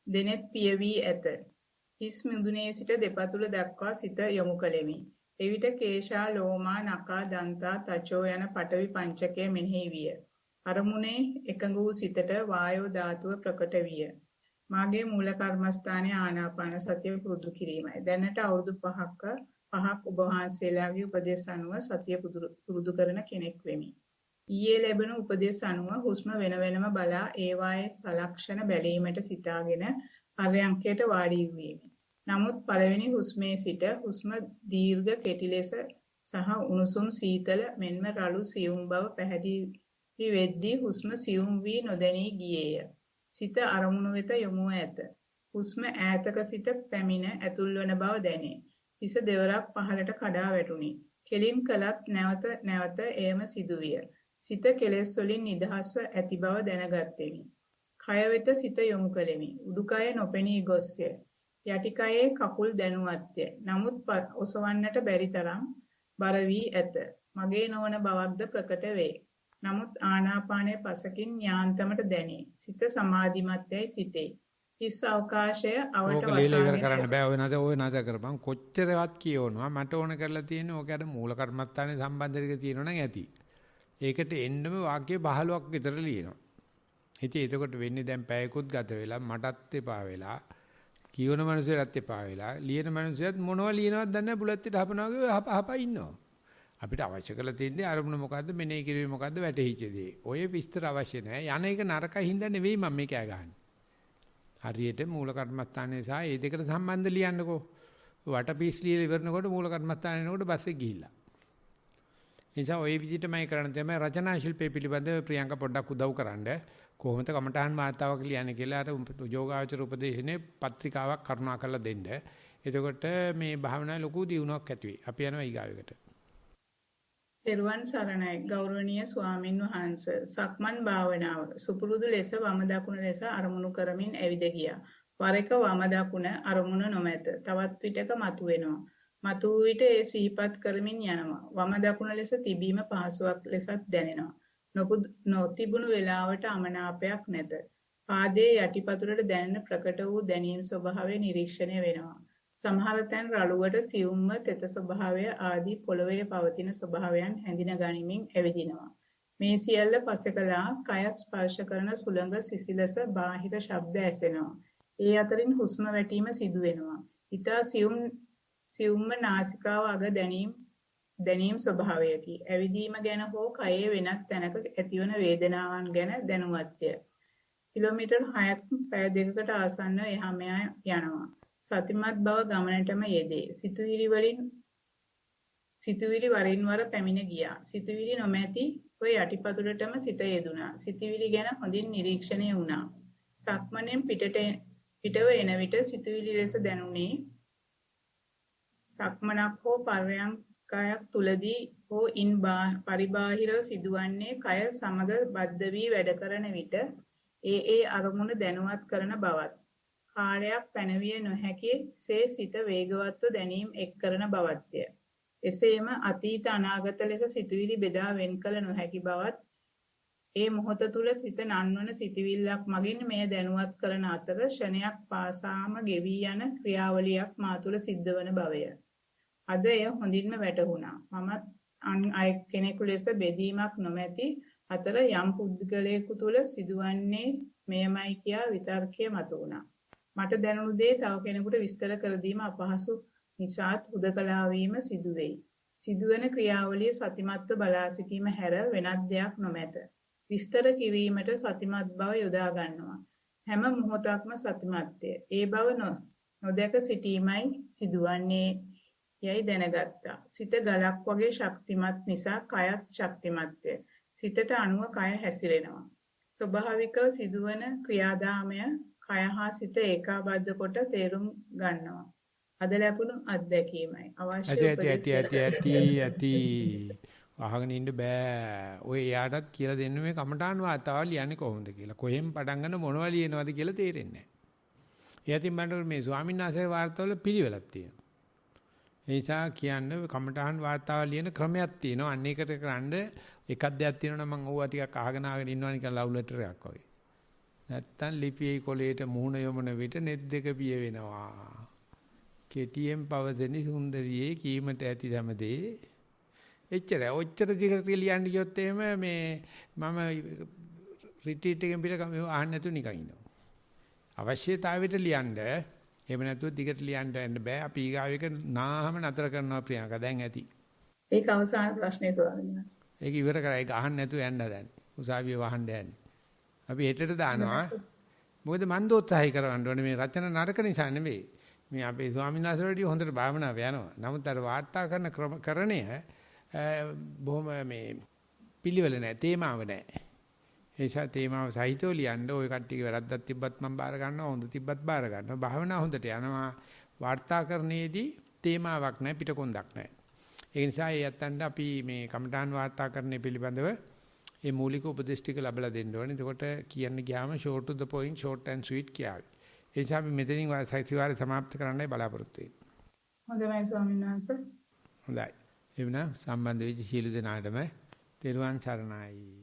දෙනෙත් පිය වී ඇත. හිස් මුදුනේ සිට දෙපතුල දක්වා සිත යොමු කළෙමි. එවිට කේශා ලෝමා නකා දන්තා තචෝ යන පඨවි පංචකය මෙනෙහි විය. අරමුණේ එකඟ වූ සිතට වායෝ ධාතුව ප්‍රකට විය. මාගේ මූල කර්මස්ථානයේ ආනාපාන සතිය පුරුදු කිරීමයි. දැනට අවුරුදු 5ක් ඔබ වහන්සේලාගේ උපදේශ අනුව සතිය පුරුදු කරන කෙනෙක් වෙමි. ඊයේ ලැබෙන උපදෙස් අනුව හුස්ම වෙන වෙනම බලා ඒවායේ සලක්ෂණ බැලීමට සිතාගෙන පර්යංකයට වාඩි වූයෙමි. නමුත් පළවෙනි හුස්මේ සිට හුස්ම දීර්ඝ කෙටි ලෙස සහ උණුසුම් සීතල මෙන්ම රළු සියුම් බව පැහැදිලි වෙද්දී හුස්ම සියුම් වී නොදැනී ගියේය. සිත අරමුණු වෙත යොමු ඇත. හුස්ම ඈතක සිට පැමිණ ඇතුල් වන බව දැනේ. හිස දෙවරක් පහළට කඩා වැටුණි. කෙලින් කළත් නැවත එයම සිදුවිය. සිත කෙලෙස් වලින් නිදහස්ව ඇති බව දැනගත්තෙමි. කය වෙත සිත යොමු කළෙමි. උඩුකය නොපෙනී ගොස්ය. යටිකයේ කකුල් දැනුවත්ය. නමුත් ඔසවන්නට බැරි තරම් බර වී ඇත. මගේ නොවන බවක්ද ප්‍රකට වේ. නමුත් ආනාපානයේ පසකින් යාන්තමට දැනේ. සිත සමාධිමත් යයි සිතේ. හිස් අවකාශය අවට වසාගෙන කරන්න බෑ. ඔය නැත කරපන්. කොච්චරවත් කියවනවා. මට ඕන කරලා තියෙන්නේ ඕකට මූල කර්මස්ථානේ සම්බන්ධ දෙක තියෙනවා නම් ඇති. ඒකට එන්නම වාක්‍ය 15ක් විතර ලියනවා. ඉතින් එතකොට වෙන්නේ දැන් පැයකුත් ගත වෙලා මටත් එපා වෙලා කියවන මනුස්සයරත් එපා වෙලා ලියන මනුස්සයත් මොනවා ලියනවද දන්නේ නැහැ බුලත්තේ හපනවා වගේ හපා ඉන්නවා. අපිට අවශ්‍ය කරලා තියෙන්නේ අරමුණ මොකද්ද මෙනේ කිරුවේ මොකද්ද වැටහිච්ච දේ. ඔය විස්තර අවශ්‍ය නැහැ. යන එක නරකයි හින්දා නෙවෙයි මම මේ කෑ ගහන්නේ. හරියට මූල කර්මස්ථානයේ සහ ඒ දෙකට සම්බන්ධ ලියන්නකෝ. වටපීස් ලියලා ඉවරනකොට මූල කර්මස්ථානේ එනකොට බස් එක ගිහිල්ලා. ඒ නිසා ওই විදිහටමයි කරන්න තමයි රචනා ශිල්පයේ පිළිබඳව ප්‍රියංක පොඩ්ඩක් උදව් කරන්න. කොහොමද කමඨාන් මාතාවක් ලියන්නේ කියලා අර යෝගාචර උපදේශනේ පත්‍රිකාවක් කරුණා කරලා දෙන්න. එතකොට මේ භාවනාවේ ලොකු දියුණුවක් ඇති වෙයි. අපි යනවා ඊගාවෙකට. පෙරවන් සරණයි ගෞරවනීය ස්වාමින් වහන්සේ. සක්මන් භාවනාව සුපුරුදු ලෙස වම දකුණ ලෙස අරමුණු කරමින් ඇවිද ගියා. වර එක වම දකුණ අරමුණ නොමැත. තවත් විටක මතුවෙනවා. මතු විට ඒ සිහිපත් කරමින් යනවා. වම දකුණ ලෙස තිබීම පහසුවක් ලෙසත් දැනෙනවා. නොතිබුණු වේලාවට අමනාපයක් නැත. පාදයේ යටිපතුලට දැනෙන ප්‍රකට වූ දැනීම් ස්වභාවය නිරීක්ෂණය වෙනවා. සමහර තැන් රළුවට සියුම්ම තෙත ස්වභාවය ආදී පොළවේ පවතින ස්වභාවයන් හැඳින ගනිමින් ඇවිදිනවා. මේ සියල්ල පසකලා කය ස්පර්ශ කරන සුළඟ සිසිලස බාහිර ශබ්ද ඇසෙනවා. ඒ අතරින් හුස්ම වැටීම සිදු වෙනවා. ඊතා සියුම්ම නාසිකාව අග දැනීම් ස්වභාවයකි. ඇවිදීම ගැන හෝ කයේ වෙනත් තැනක ඇතිවන වේදනාවන් ගැන දැනුවත්ය. කිලෝමීටර් 6ක් පැය දෙකකට ආසන්නව එහා මෙහා යනවා. සතිමත් බව ගමනටම යෙදේ. සිතුවිලි වරින් වර පැමිණ ගියා. සිතුවිලි නොමැති ඔය යටිපතුලටම සිත යෙදුණා. සිතුවිලි ගැන හොඳින් නිරීක්ෂණය වුණා. සක්මණෙන් පිටව එන විට සිතුවිලි ලෙස දැනුනේ සක්මනක් හෝ පර්යංකයක් තුලදී හෝ ඉන් පරිබාහිරව සිදුවන්නේ කය සමග බද්ධ වී වැඩ කරන විට ඒ අරමුණ දැනුවත් කරන බවත් කාලයක් පැනවිය නොහැකි සේ සිත වේගවත්ව දැනීම එක් කරන බවත්ය. එසේම අතීත අනාගත ලෙස සිතුවිලි බෙදා වෙන් කළ නොහැකි බවත් ඒ මොහොත තුල සිත නන්වන සිතුවිල්ලක් මගින් මෙය දැනුවත් කරන අතර ෂණයක් පාසාම ගෙවි යන ක්‍රියාවලියක් මා තුල සිද්ධ වන බවය. අද එය හොඳින්ම වැටහුණා. මමත් අය කෙනෙකු ලෙස බෙදීමක් නොමැති අතර යම් පුද්ගලයෙකු තුල සිදුවන්නේ මෙයමයි කියා විතර්කය මතුවුණා. මට දැනුණු දේ තව කෙනෙකුට විස්තර කර දීම අපහසු නිසාත් හුදකලා වීම සිදු වෙයි. සිදුවන ක්‍රියාවලිය සතිමත්ව බලා සිටීම හැර වෙනත් දෙයක් නොමැත. විස්තර කිරීමට සතිමත් බව යොදා ගන්නවා. හැම මොහොතක්ම සතිමත්ය. ඒ බව නොදැක සිටීමයි සිදුවන්නේ යයි දැනගත්තා. සිත ගලක් වගේ ශක්තිමත් නිසා කයත් ශක්තිමත්ය. සිතට අනුව කය හැසිරෙනවා. ස්වභාවිකව සිදුවන ක්‍රියාදාමය කය හා සිත ඒකාබද්ධ කොට තේරුම් ගන්නවා. අද ලැබුණු අත්දැකීමයි. අවශ්‍ය ඇති අහගෙන ඉන්න බෑ. ඔය යාටත් කියලා දෙන්න මේ කමඨාන් වාතාව ලියන්නේ කොහොමද කියලා. කොහෙන් පටන් ගන්න මොනවා ලියනවද කියලා තේරෙන්නේ නැහැ. එයාටින් මට මේ ස්වාමීන් වහන්සේ වාර්තාවල පිළිවෙලක් තියෙනවා. ඒ නිසා කියන්නේ කමඨාන් වාතාව ලියන ක්‍රමයක් තියෙනවා. අන්න ඒකට කරන්න එකක් දෙයක් තියෙනවා නම් මම ඕවා ටිකක් අහගෙන ඉන්නවා නිකන් ලව් ලෙටර් එකක් වගේ. නැත්තම් ලිපියේ කොලේට මුහුණ යොමන විට net දෙක පිය වෙනවා. කෙටියෙන් පවදෙනි සුන්දරියේ කීමට ඇති සමදේ. එච්චර දිගට ලියන්න ගියොත් එහෙම මේ මම රිට්‍රීට් එකෙන් පිට අහන්න නැතුව නිකන් ඉන්නවා. අවශ්‍යතාවයට ලියන්න. එහෙම නැතුව දිගට ලියන්න යන්න බෑ. අපි ඊගාව එක නාම නතර කරනවා ප්‍රියංකා. දැන් ඇති. ඒක අවසාන ප්‍රශ්නේ ස්වාමීන් වහන්සේ. ඒක ඉවර කරා. ඒක අහන්න නැතුව යන්න හදන්නේ. උසාවියේ වහන්න යන්නේ. අපි හෙටට දානවා. මොකද මන් දෝත්සාහය කරවන්න ඕනේ මේ රචන නරක නිසා නෙවෙයි. මේ අපේ ස්වාමීන් වහන්සේලාට හොඳට භාවනාව යනවා. නමුත් අර වාර්තා කරන කරණය බොහොම මේ පිළිවෙල නැහැ. තේමාව නැහැ. ඒ නිසා තේමාව සහිතව ලියන්න ওই කට්ටියගේ වැරද්දක් තිබ්බත් මම බාර ගන්නවා. හොඳ තිබ්බත් බාර ගන්නවා. භාවනාව හොඳට යනවා. වාර්තාකරණයේදී තේමාවක් නැහැ, පිටකොන්දක් නැහැ. ඒ නිසා ඒ යත්තන්ට අපි මේ කමඨාන් වාර්තාකරණය පිළිබඳව මේ මූලික උපදේශ ටික ලැබලා දෙන්න ඕනේ. එතකොට කියන්න ගියාම short to the point, short and sweet කියාවි. ඒ නිසා අපි මෙතනින් සතිವಾರ સમાપ્ત කරන්නයි බලාපොරොත්තු වෙන්නේ. හොඳයි ස්වාමීන් වහන්සේ. හොඳයි. එවනම් සම්බන්ධ වෙච්ච සියලු දෙනාටම තෙරුවන් සරණයි.